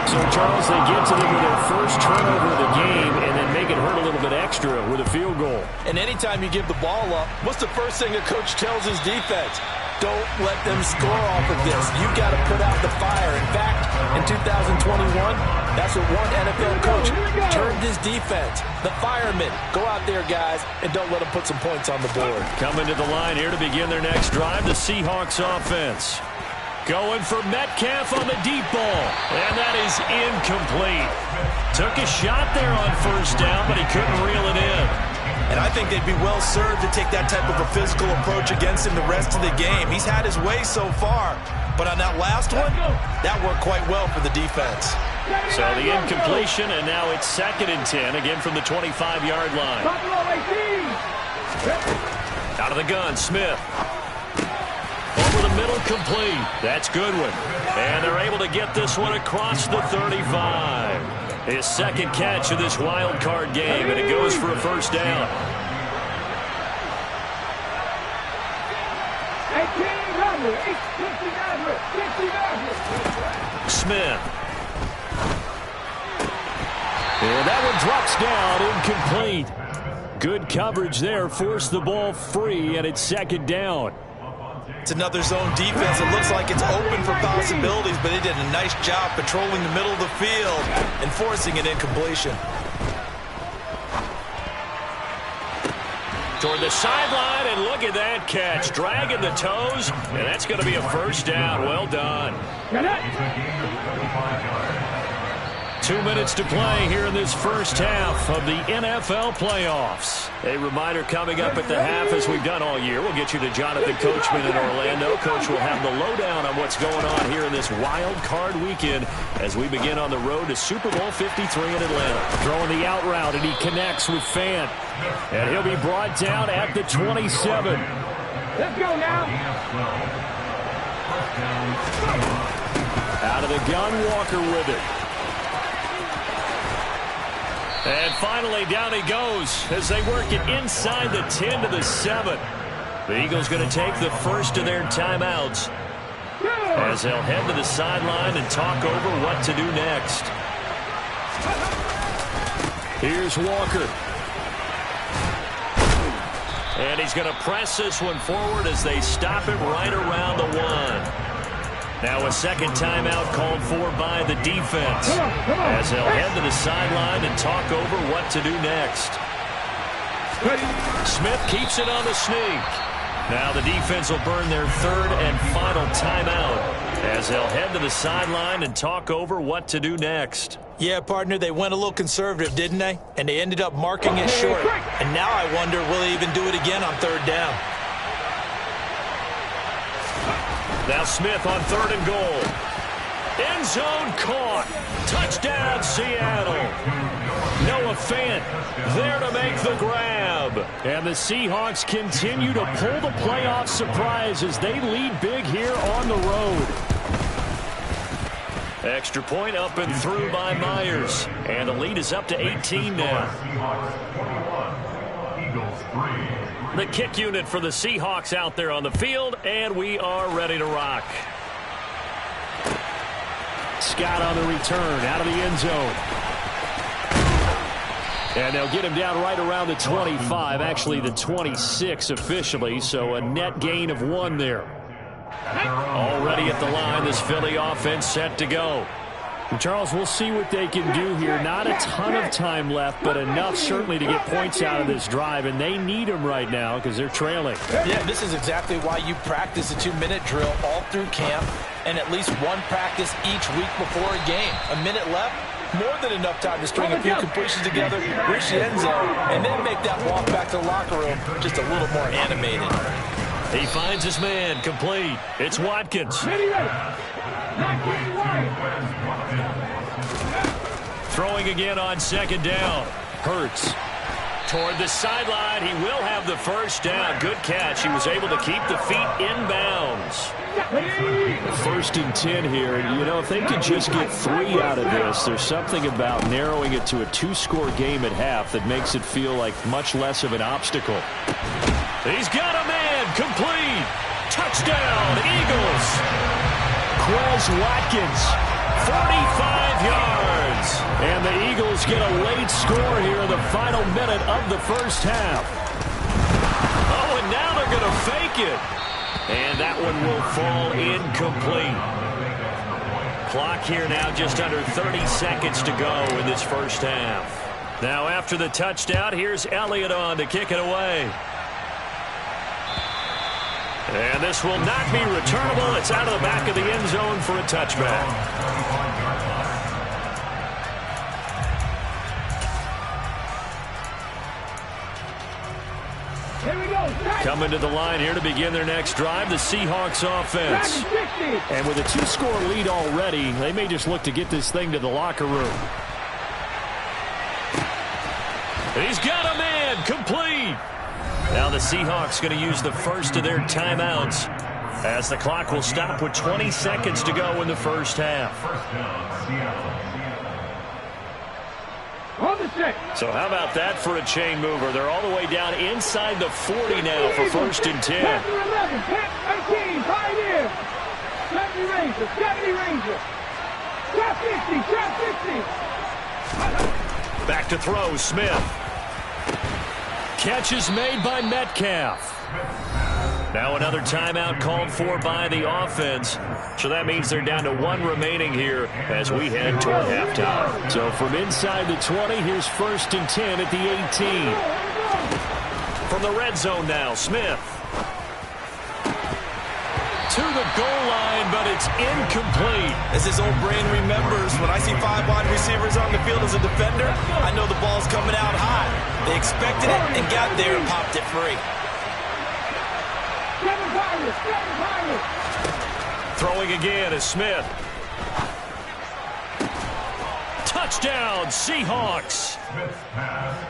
So, Charles, they get to them with their first turnover of the game and then make it hurt a little bit extra with a field goal. And anytime you give the ball up, what's the first thing a coach tells his defense? Don't let them score off of this. You've got to put out the fire. In fact, in 2021, that's what one NFL coach termed his defense. The firemen. Go out there, guys, and don't let them put some points on the board. Coming to the line here to begin their next drive, the Seahawks offense. Going for Metcalf on the deep ball. And that is incomplete. Took a shot there on first down, but he couldn't reel it in. And I think they'd be well served to take that type of a physical approach against him the rest of the game. He's had his way so far. But on that last one, that worked quite well for the defense. So the incompletion, and now it's 2nd and 10, again from the 25-yard line. Out of the gun, Smith. Over the middle, complete. That's Goodwin. And they're able to get this one across the 35. His second catch of this wild card game, and it goes for a first down. Smith. And that one drops down, incomplete. Good coverage there, forced the ball free, and it's 2nd down. It's another zone defense. It looks like it's open for possibilities, but they did a nice job patrolling the middle of the field and forcing an incompletion. Toward the sideline, and look at that catch. Dragging the toes, and that's going to be a first down. Well done. 2 minutes to play here in this first half of the NFL playoffs. A reminder coming up at the half, as we've done all year. We'll get you to Jonathan Coachman in Orlando. Coach will have the lowdown on what's going on here in this wild card weekend as we begin on the road to Super Bowl 53 in Atlanta. Throwing the out route, and he connects with Fant. And he'll be brought down at the 27. Let's go now. Out of the gun, Walker with it. And finally, down he goes as they work it inside the 10 to the 7. The Eagles going to take the first of their timeouts as they'll head to the sideline and talk over what to do next. Here's Walker. And he's going to press this one forward as they stop him right around the 1. Now a second timeout called for by the defense as they'll head to the sideline and talk over what to do next. Smith keeps it on the sneak. Now the defense will burn their 3rd and final timeout as they'll head to the sideline and talk over what to do next. Yeah, partner, they went a little conservative, didn't they? And they ended up marking it short. And now I wonder, will they even do it again on 3rd down? Now Smith on 3rd and goal. End zone caught. Touchdown, Seattle. Noah Fant there to make the grab. And the Seahawks continue to pull the playoff surprise as they lead big here on the road. Extra point up and through by Myers. And the lead is up to 18 now. The kick unit for the Seahawks out there on the field, and we are ready to rock. Scott on the return out of the end zone. And they'll get him down right around the 25, actually the 26 officially, so a net gain of 1 there. Already at the line, this Philly offense set to go. And Charles, we'll see what they can do here. Not a ton of time left, but enough certainly to get points out of this drive, and they need them right now because they're trailing. Yeah, this is exactly why you practice a 2-minute drill all through camp and at least one practice each week before a game. A minute left, more than enough time to string a few completions together, reach the end zone, and then make that walk back to the locker room just a little more animated. He finds his man, complete. It's Watkins. Throwing again on second down. Hurts. Toward the sideline, he will have the first down. Good catch. He was able to keep the feet inbounds. 1st and 10 here. And, you know, if they could just get 3 out of this, there's something about narrowing it to a 2-score game at half that makes it feel like much less of an obstacle. He's got a man. Complete. Touchdown, Eagles. Quez Watkins, 45 yards. And the Eagles get a late score here in the final minute of the first half. Oh, and now they're going to fake it. And that one will fall incomplete. Clock here now just under 30 seconds to go in this first half. Now after the touchdown, here's Elliott on to kick it away. And this will not be returnable. It's out of the back of the end zone for a touchback. Coming to the line here to begin their next drive, the Seahawks offense. And with a 2-score lead already, they may just look to get this thing to the locker room. He's got a man, complete. Now the Seahawks going to use the first of their timeouts as the clock will stop with 20 seconds to go in the first half. So how about that for a chain mover? They're all the way down inside the 40 now for 1st and 10. 18, Pioneer. 70 Ranger, 70 Ranger. Trap 50, trap 50. Back to throw, Smith. Catch is made by Metcalf. Now another timeout called for by the offense. So that means they're down to 1 remaining here as we head toward halftime. So from inside the 20, here's 1st and 10 at the 18. From the red zone now, Smith. To the goal line, but it's incomplete. As his old brain remembers, when I see 5 wide receivers on the field as a defender, I know the ball's coming out high. They expected it and got there and popped it free. Throwing again is Smith. Touchdown, Seahawks.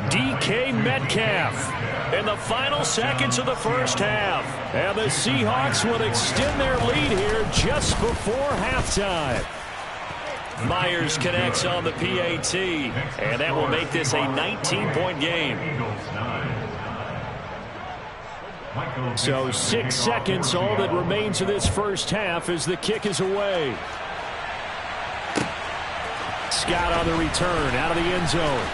DK Metcalf in the final seconds of the first half. And the Seahawks will extend their lead here just before halftime. Myers connects on the PAT, and that will make this a 19-point game. So 6 seconds, all that remains of this first half as the kick is away. Scott on the return, out of the end zone.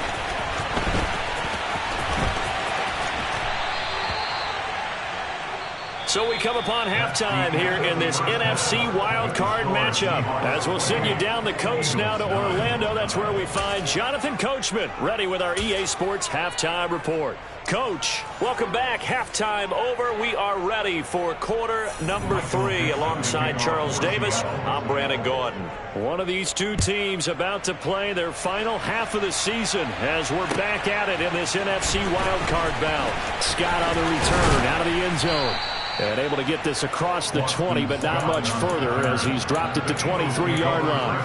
So we come upon halftime here in this NFC wildcard matchup. As we'll send you down the coast now to Orlando, that's where we find Jonathan Coachman, ready with our EA Sports Halftime Report. Coach, welcome back. Halftime over. We are ready for quarter number 3. Alongside Charles Davis, I'm Brandon Gordon. One of these two teams about to play their final half of the season as we're back at it in this NFC wildcard bout. Scott on the return, out of the end zone. And able to get this across the 20, but not much further as he's dropped it to 23-yard line.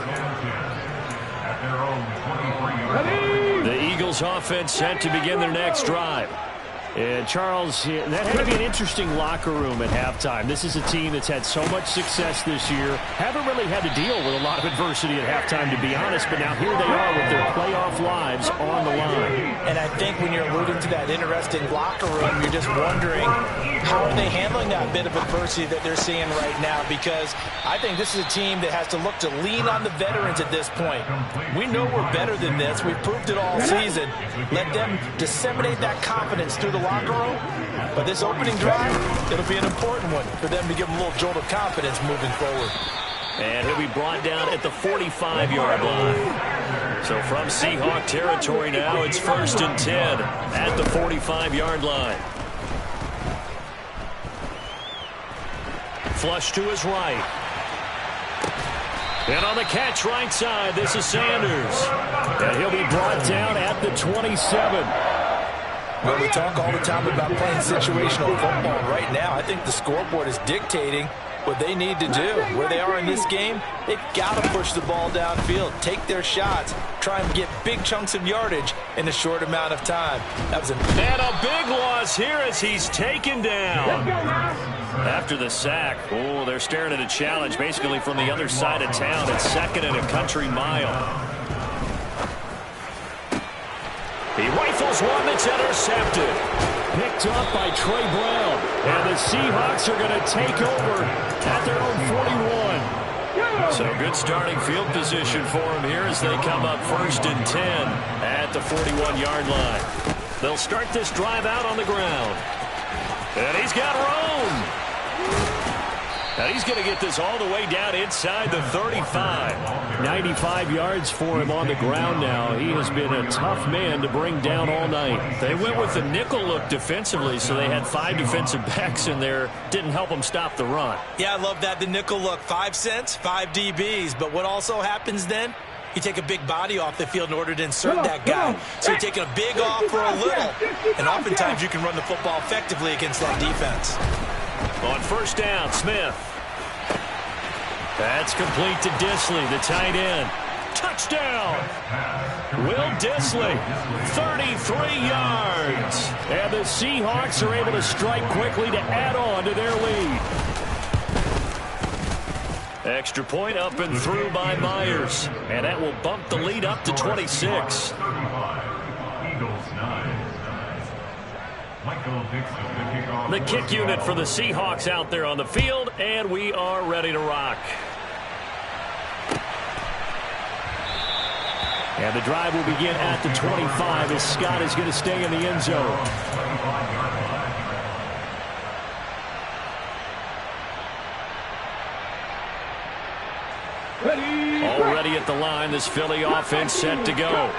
The Eagles offense set to begin their next drive. And Charles, that had to be an interesting locker room at halftime. This is a team that's had so much success this year. Haven't really had to deal with a lot of adversity at halftime, to be honest, but now here they are with their playoff lives on the line. And I think when you're alluding to that interesting locker room, you're just wondering how are they handling that bit of adversity that they're seeing right now, because I think this is a team that has to look to lean on the veterans at this point. We know we're better than this. We've proved it all season. Let them disseminate that confidence through the locker room, but this opening drive, it'll be an important one for them to give them a little jolt of confidence moving forward. And he'll be brought down at the 45-yard line. So from Seahawk territory now, it's 1st and 10 at the 45-yard line. Flush to his right. And on the catch right side, this is Sanders. And he'll be brought down at the 27. Well, we talk all the time about playing situational football. Right now, I think the scoreboard is dictating what they need to do. Where they are in this game, they've got to push the ball downfield, take their shots, try and get big chunks of yardage in a short amount of time. That was and a big loss here as he's taken down. After the sack, oh, they're staring at a challenge basically from the other side of town. It's 2nd and a country mile. He rifles one that's intercepted. Picked up by Trey Brown. And the Seahawks are going to take over at their own 41. So good starting field position for him here as they come up 1st and 10 at the 41-yard line. They'll start this drive out on the ground. And he's got room. Now he's going to get this all the way down inside the 35. 95 yards for him on the ground now. He has been a tough man to bring down all night. They went with the nickel look defensively, so they had 5 defensive backs in there. Didn't help them stop the run. Yeah, I love that, the nickel look. 5 cents, 5 DBs. But what also happens then? You take a big body off the field in order to insert that guy. So you're taking a big off for a little. And oftentimes you can run the football effectively against that defense. On 1st down, Smith. That's complete to Disley, the tight end. Touchdown! Will Disley, 33 yards. And the Seahawks are able to strike quickly to add on to their lead. Extra point up and through by Myers. And that will bump the lead up to 26. The kick unit for the Seahawks out there on the field, and we are ready to rock. And the drive will begin at the 25 as Scott is going to stay in the end zone. Already at the line, this Philly offense set to go.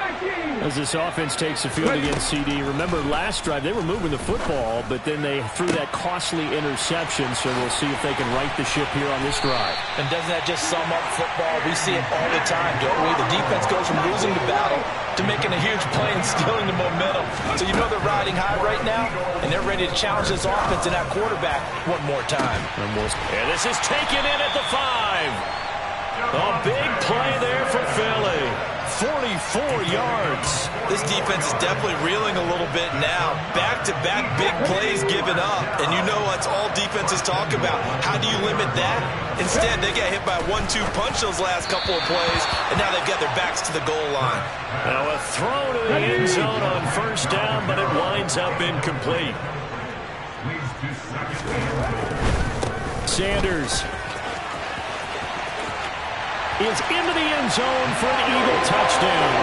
As this offense takes the field against CD. Remember last drive, they were moving the football, but then they threw that costly interception, so we'll see if they can right the ship here on this drive. And doesn't that just sum up football? We see it all the time, don't we? The defense goes from losing the battle to making a huge play and stealing the momentum. So you know they're riding high right now, and they're ready to challenge this offense and that quarterback one more time. And this is taken in at the 5. A big play there for Philly. 44 yards. This defense is definitely reeling a little bit now. Back-to-back big plays given up. And you know that's all defenses talk about. How do you limit that? Instead, they got hit by a 1-2 punch those last couple of plays, and now they've got their backs to the goal line. Now a throw to the end zone on 1st down, but it winds up incomplete. Sanders is into the end zone for an Eagle touchdown.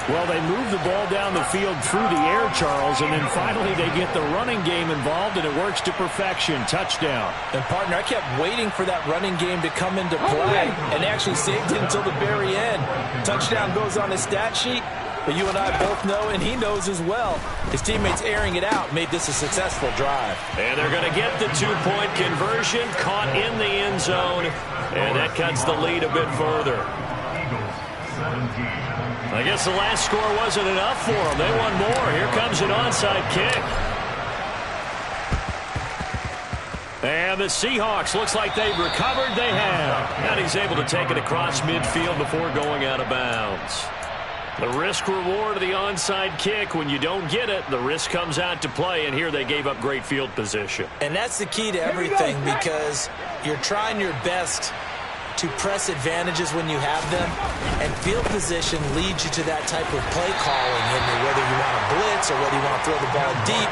Well, they move the ball down the field through the air, Charles, and then finally they get the running game involved, and it works to perfection. Touchdown. And, partner, I kept waiting for that running game to come into play and actually saved it until the very end. Touchdown goes on the stat sheet, but you and I both know, and he knows as well, his teammates airing it out made this a successful drive. And they're going to get the 2-point conversion, caught in the end zone, and that cuts the lead a bit further. I guess the last score wasn't enough for them. They want more. Here comes an onside kick. And the Seahawks, looks like they've recovered. They have. And he's able to take it across midfield before going out of bounds. The risk reward of the onside kick. When you don't get it, the risk comes out to play, and here they gave up great field position. And that's the key to everything, because you're trying your best to press advantages when you have them, and field position leads you to that type of play calling, whether you want to blitz or whether you want to throw the ball deep,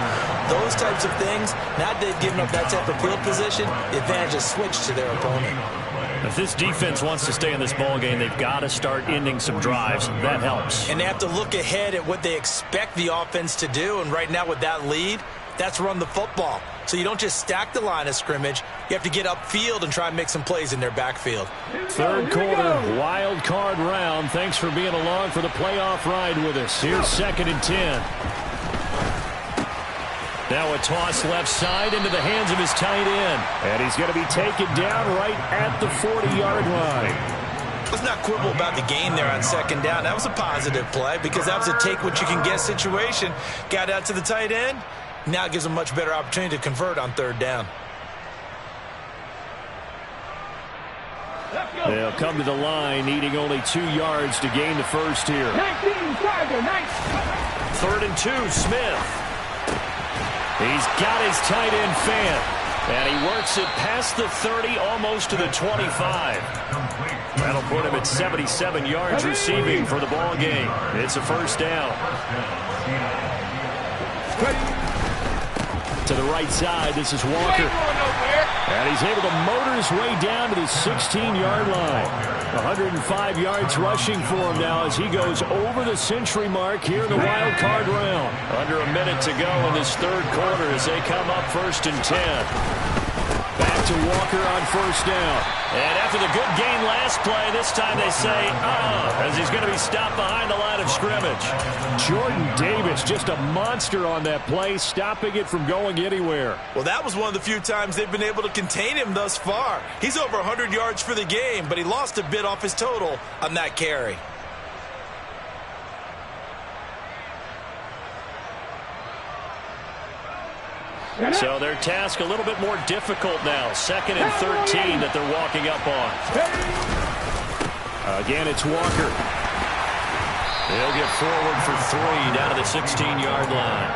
those types of things. Now that they've given up that type of field position, the advantage is switched to their opponent. If this defense wants to stay in this ball game, they've got to start ending some drives. That helps. And they have to look ahead at what they expect the offense to do, and right now with that lead, that's run the football. So you don't just stack the line of scrimmage. You have to get upfield and try and make some plays in their backfield. Third quarter, wild card round. Thanks for being along for the playoff ride with us. Here's 2nd and 10. Now a toss left side into the hands of his tight end. And he's going to be taken down right at the 40-yard line. Let's not quibble about the gain there on 2nd down. That was a positive play because that was a take-what-you-can-get situation. Got out to the tight end. Now it gives them a much better opportunity to convert on 3rd down. They'll come to the line, needing only 2 yards to gain the first here. 3rd and 2, Smith. He's got his tight end fan, and he works it past the 30, almost to the 25. That'll put him at 77 yards receiving for the ball game. It's a first down. To the right side, this is Walker. And he's able to motor his way down to the 16-yard line. 105 yards rushing for him now as he goes over the century mark here in the wild card round. Under a minute to go in this 3rd quarter as they come up 1st and 10. Back to Walker on 1st down. And after the good gain last play, this time they say, as he's going to be stopped behind the line of scrimmage. Jordan Davis, just a monster on that play, stopping it from going anywhere. Well, that was one of the few times they've been able to contain him thus far. He's over 100 yards for the game, but he lost a bit off his total on that carry. So their task a little bit more difficult now. 2nd and 13 that they're walking up on. Again, it's Walker. He'll get forward for 3 down to the 16-yard line.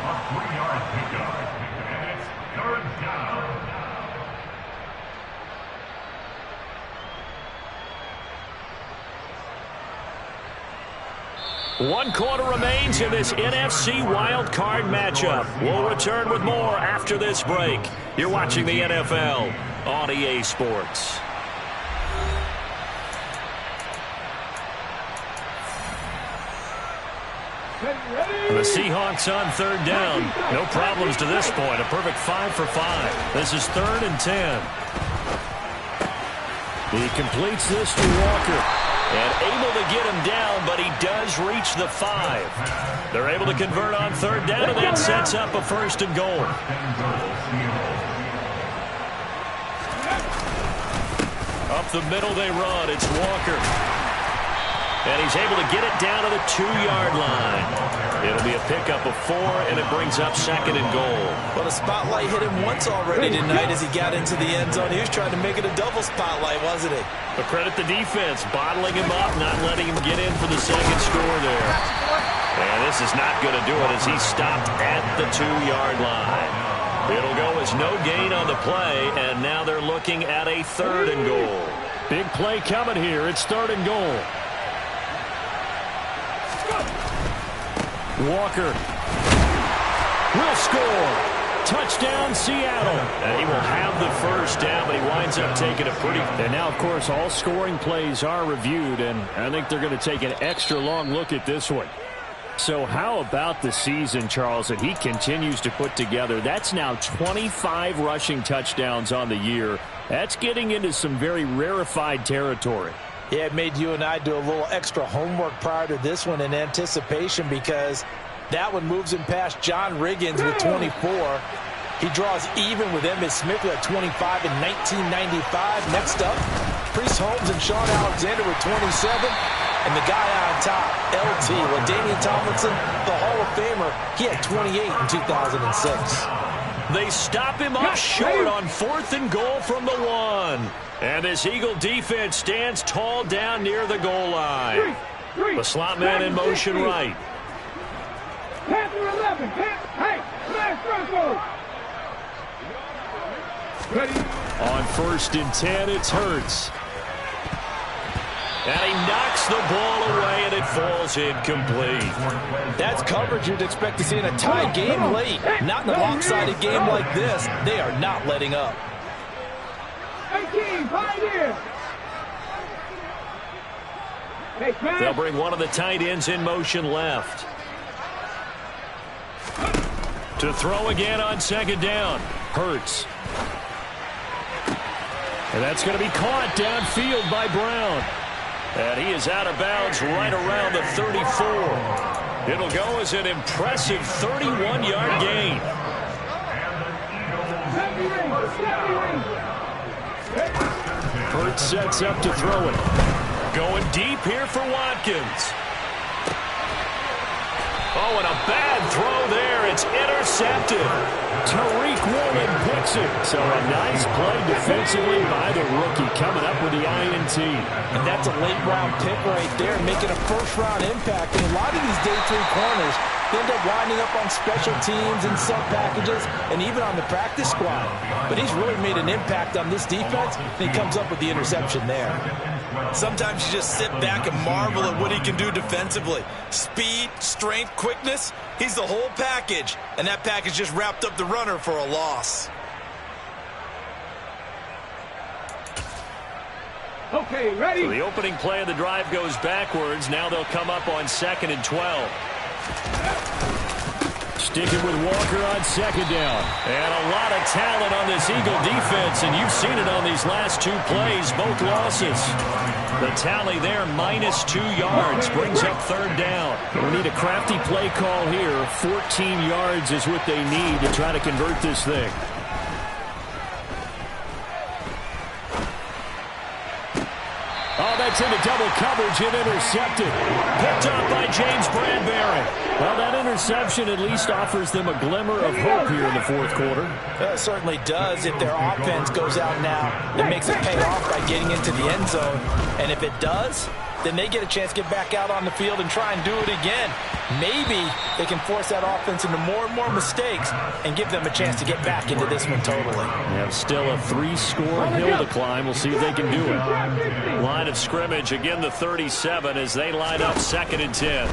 A 3-yard pickup, and it's 3rd down. One quarter remains in this NFC Wild Card matchup. We'll return with more after this break. You're watching the NFL on EA Sports. The Seahawks on 3rd down. No problems to this point. A perfect 5 for 5. This is 3rd and 10. He completes this to Walker. And able to get him down, but he does reach the 5. They're able to convert on 3rd down, and that sets up a 1st and goal. Up the middle they run. It's Walker. And he's able to get it down to the 2-yard line. It'll be a pickup of 4, and it brings up 2nd and goal. Well, the spotlight hit him once already tonight as he got into the end zone. He was trying to make it a double spotlight, wasn't he? But credit the defense, bottling him up, not letting him get in for the 2nd score there. And this is not going to do it as he's stopped at the 2-yard line. It'll go as no gain on the play, and now they're looking at a 3rd and goal. Big play coming here. It's 3rd and goal. Walker will score. Touchdown, Seattle. And he will have the first down, but he winds up taking a pretty... And now, of course, all scoring plays are reviewed, and I think they're going to take an extra long look at this one. So how about the season, Charles, that he continues to put together? That's now 25 rushing touchdowns on the year. That's getting into some very rarefied territory. Yeah, it made you and I do a little extra homework prior to this one in anticipation because that one moves him past John Riggins with 24. He draws even with Emmitt Smith at 25 in 1995. Next up, Priest Holmes and Sean Alexander with 27. And the guy on top, LT, LaDainian Tomlinson, the Hall of Famer, he had 28 in 2006. They stop him up short on 4th and goal from the 1. And this Eagle defense stands tall down near the goal line. The slot man in motion right. Panther 11. Hey, smash Broncos. Ready. On 1st and 10, it's Hurts. And he knocks the ball away, and it falls incomplete. That's coverage you'd expect to see in a tie game late. Not in a lopsided game like this. They are not letting up. 18, Pioneer. They'll bring one of the tight ends in motion left. To throw again on 2nd down. Hurts. And that's going to be caught downfield by Brown. And he is out of bounds right around the 34. It'll go as an impressive 31-yard gain. Hurts sets up to throw it. Going deep here for Watkins. Oh, and a bad throw there. It's intercepted. Tariq Woolen picks it. So a nice play defensively by the rookie coming up with the INT. And that's a late-round pick right there, making a first-round impact. And a lot of these day 3 corners end up winding up on special teams and sub-packages and even on the practice squad. But he's really made an impact on this defense, and he comes up with the interception there. Sometimes you just sit back and marvel at what he can do defensively. Speed, strength, quickness, he's the whole package. And that package just wrapped up the runner for a loss. Okay, ready? So the opening play of the drive goes backwards. Now they'll come up on 2nd and 12. Sticking with Walker on 2nd down. And a lot of talent on this Eagle defense, and you've seen it on these last 2 plays, both losses. The tally there, -2 yards, brings up 3rd down. We need a crafty play call here. 14 yards is what they need to try to convert this thing. Oh, that's into double coverage and intercepted. Picked up by James Bradbury. Well, that interception at least offers them a glimmer of hope here in the 4th quarter. It certainly does. If their offense goes out now, it makes it pay off by getting into the end zone. And if it does, then they get a chance to get back out on the field and try and do it again. Maybe they can force that offense into more and more mistakes and give them a chance to get back into this one totally. They have still a 3-score hill to climb. We'll see if they can do it. Line of scrimmage, again the 37 as they line up 2nd and 10.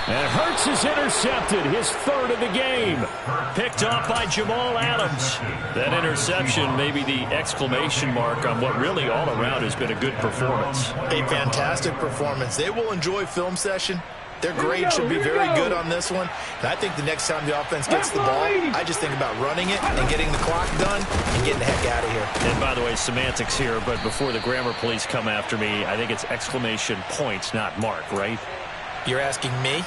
And Hurts is intercepted, his 3rd of the game. Picked off by Jamal Adams. That interception may be the exclamation mark on what really all around has been a good performance. A fantastic performance. They will enjoy film session. Their grade should be very good on this one. And I think the next time the offense gets the ball, I just think about running it and getting the clock done and getting the heck out of here. And by the way, semantics here, but before the grammar police come after me, I think it's exclamation points, not mark, right? You're asking me?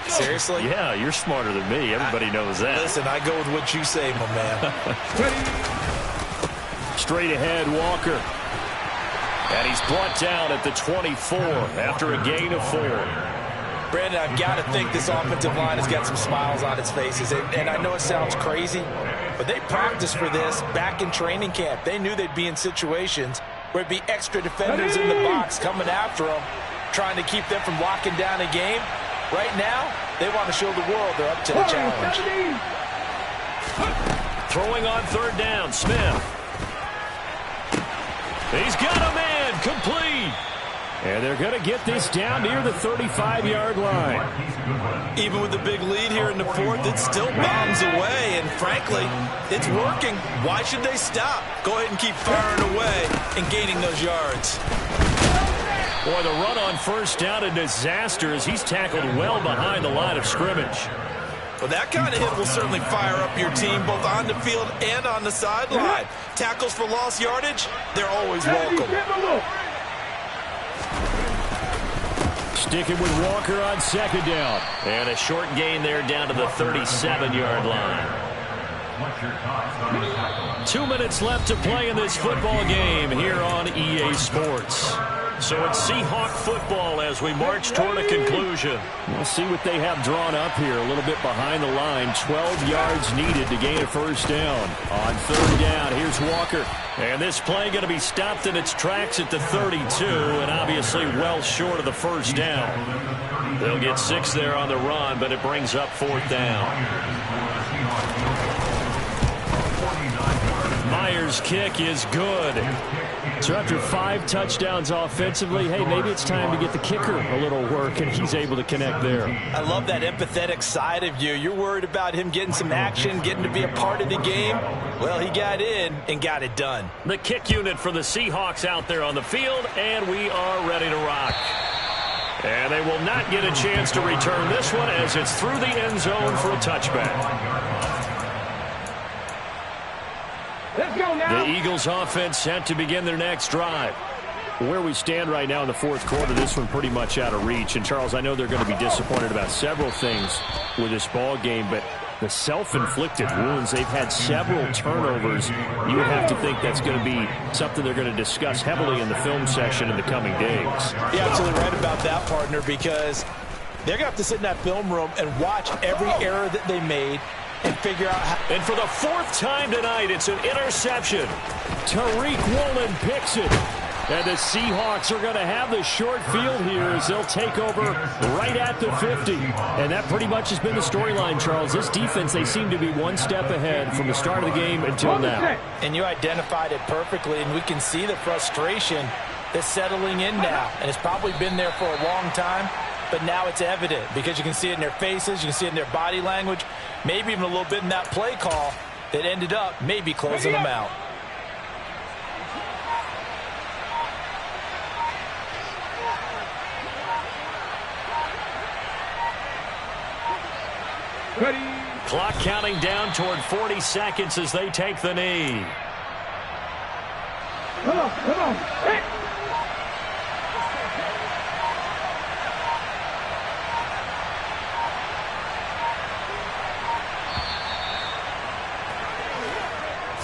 Seriously? Yeah, you're smarter than me. Everybody knows that. Listen, I go with what you say, my man. Straight ahead, Walker. And he's brought down at the 24 after a gain of 4. Brandon, I've got to think this offensive line has got some smiles on its faces. And I know it sounds crazy, but they practiced for this back in training camp. They knew they'd be in situations where it'd be extra defenders in the box coming after them, trying to keep them from locking down a game. Right now, they want to show the world they're up to the challenge. Throwing on 3rd down, Smith. He's got a man, complete. And they're going to get this down near the 35-yard line. Even with the big lead here in the 4th, it still bombs away. And frankly, it's working. Why should they stop? Go ahead and keep firing away and gaining those yards. Boy, the run on 1st down, a disaster as he's tackled well behind the line of scrimmage. Well, that kind of hit will certainly fire up your team both on the field and on the sideline. Tackles for lost yardage, they're always welcome. Sticking with Walker on 2nd down. And a short gain there down to the 37-yard line. 2 minutes left to play in this football game here on EA Sports. So it's Seahawk football as we march toward a conclusion. We'll see what they have drawn up here. A little bit behind the line. 12 yards needed to gain a first down. On third down, here's Walker. And this play going to be stopped in its tracks at the 32, and obviously well short of the first down. They'll get 6 there on the run, but it brings up fourth down. Myers' kick is good. So after 5 touchdowns offensively, hey, maybe it's time to get the kicker a little work, and he's able to connect there. I love that empathetic side of you. You're worried about him getting some action, getting to be a part of the game. Well, he got in and got it done. The kick unit for the Seahawks out there on the field, and we are ready to rock. And they will not get a chance to return this one as it's through the end zone for a touchback. Let's go now. The Eagles offense set to begin their next drive. Where we stand right now in the fourth quarter, this one pretty much out of reach. And, Charles, I know they're going to be disappointed about several things with this ball game, but the self-inflicted wounds, they've had several turnovers. You would have to think that's going to be something they're going to discuss heavily in the film session in the coming days. You're absolutely right about that, partner, because they're going to have to sit in that film room and watch every error that they made and figure out how. And for the 4th time tonight, it's an interception. Tariq Woolen picks it. And the Seahawks are going to have the short field here as they'll take over right at the 50. And that pretty much has been the storyline, Charles. This defense, they seem to be one step ahead from the start of the game until now. And you identified it perfectly, and we can see the frustration that's settling in now. And it's probably been there for a long time, but now it's evident because you can see it in their faces, you can see it in their body language, maybe even a little bit in that play call that ended up maybe closing them out. Ready. Clock counting down toward 40 seconds as they take the knee. Come on, come on. Hey.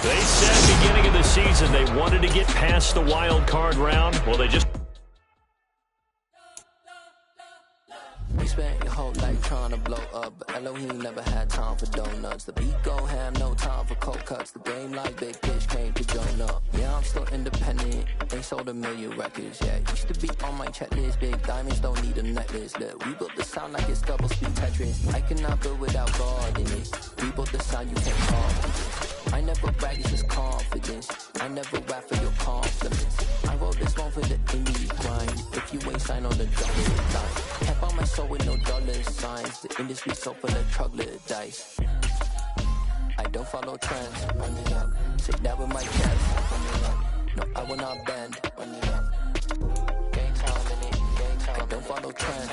They said beginning of the season they wanted to get past the wild card round. Well, they just... You spent your whole life trying to blow up, but Elohim never had time for donuts. The beat gon' have no time for cold cuts. The game like Big Fish came to join up. Yeah, I'm still independent. Ain't sold a million records yet. Used to be on my checklist. Big diamonds don't need a necklace. Look, we built the sound like it's double speed Tetris. I cannot build without God in it. We built the sound you can't call. I never brag, it's just confidence. I never rap for your compliments. I wrote this one for the indie grind. If you ain't signed on the dotted line, kept on my soul with no dollar signs. The industry so full of troglodytes. I don't follow trends. Run it up. Sit down with my chest. Run it up. No, I will not bend. Run it up. Gang time in it. Gang time. I don't follow trends.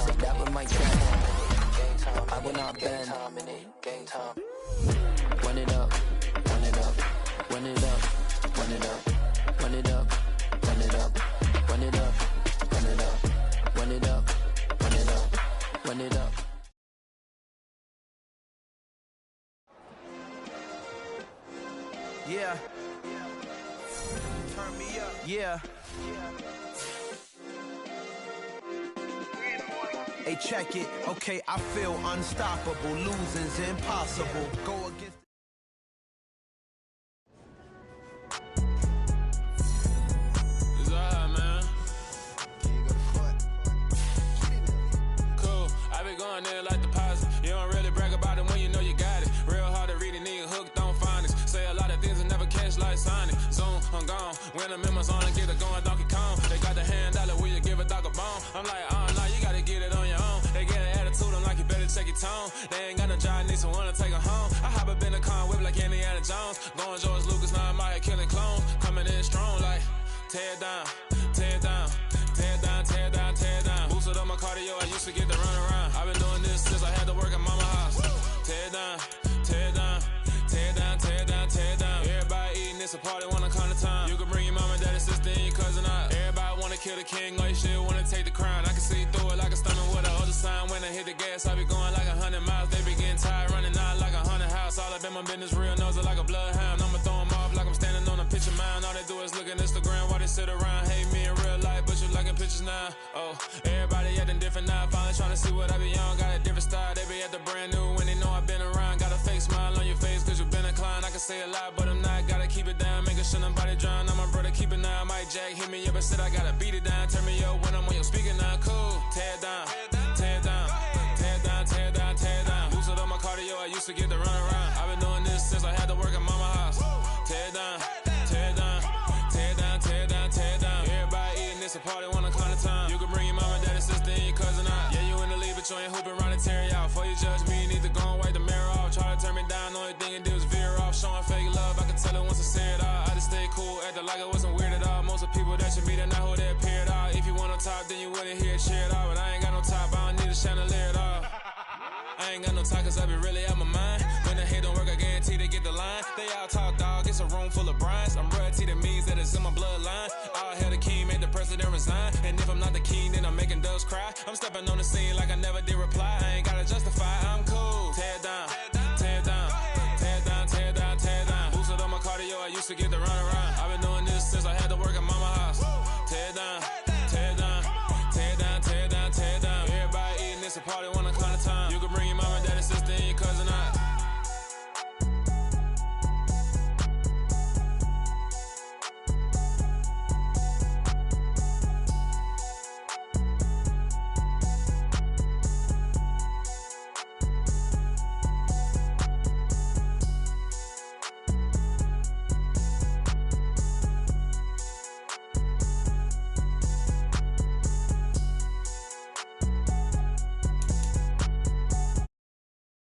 Sit down with my chest. I will not bend. Gang time. Run it up, run it up, run it up, run it up, run it up, run it up, run it up, run it up, run it up, run it up, run it up. Yeah. Turn me up. Yeah. Hey, check it. Okay, I feel unstoppable. Losing's impossible. Go against. It's alright, man. Cool. I been going there like deposit. You don't really brag about it when you know you got it. Real hard to read a nigga hooked on phonics. Say a lot of things and never catch like Sonic. Zoom, I'm gone. When the members on and get it going, Donkey Kong. They got the hand dollar, will you give a dog a bone? I'm like, oh no, you gotta get it on your own. They get an attitude, I'm like, you better check your tone. They ain't got no job, need someone to take her home. I hop up in the car, whip like Indiana Jones. Going George Lucas, now I'm out here killing clones. Coming in strong like, tear down, tear down, tear down, tear down, tear down. Boosted up my cardio, I used to get to run around. I've been doing this since I had to work at mama house. Tear down, tear down, tear down, tear down, tear down. Everybody eating, it's a party, wanna come to time. You can bring your mama, daddy, sister, and your cousin out. Everybody wanna kill the king, or you shit wanna take the crown. I can see through it like a stomach with a other sign. When I hit the gas, I be going like 100 miles. They be getting tired, running out like 100 house. All up in my business, real nose it like a bloodhound. I'ma throw them off like I'm standing on a picture mound. All they do is look at Instagram while they sit around, hate me in real Oh, everybody acting different now. Finally trying to see what I be on. Got a different style. They be at the brand new when they know I've been around. Got a fake smile on your face cause you been inclined. I can say a lot, but I'm not. Gotta keep it down. Making sure nobody drown. I'm my brother, keep it now. Mike Jack hit me up and said I gotta beat it down. Turn me up when I'm on your speaker now. Cool. Tear down. Tear down. Tear down. Tear down. Tear down. Boosted up my cardio. I used to get to run around. I've been doing this since I had to work at mama house. Tear down. Tear down. Tear down. Tear down. Tear down. Everybody eating this a party one o'clock of time. You can bring your mama, daddy, sister, and your cousin out. Yeah, you in the league, but you ain't hooping around and tear you out. Before you judge me, you need to go and wipe the mirror off. Try to turn me down, only thing it did was veer off. Showing fake love, I can tell it once I say it all. I just stay cool, acting like it wasn't weird at all. Most of the people that you meet are not who they appear at all. If you want on top, then you wouldn't hear it cheer at all. But I ain't got no top, I don't need a chandelier at all. I ain't got no talk cause I be really out my mind. When the hate don't work, I guarantee they get the line. They all talk dog, it's a room full of brinds. I'm royalty, that means that it's in my bloodline. All hell the king, made the president resign. And if I'm not the king, then I'm making doves cry. I'm stepping on the scene like I never did reply. I ain't gotta justify, I'm cool. Tear down, tear down, tear down, tear down, tear down. Boosted on my cardio, I used to get the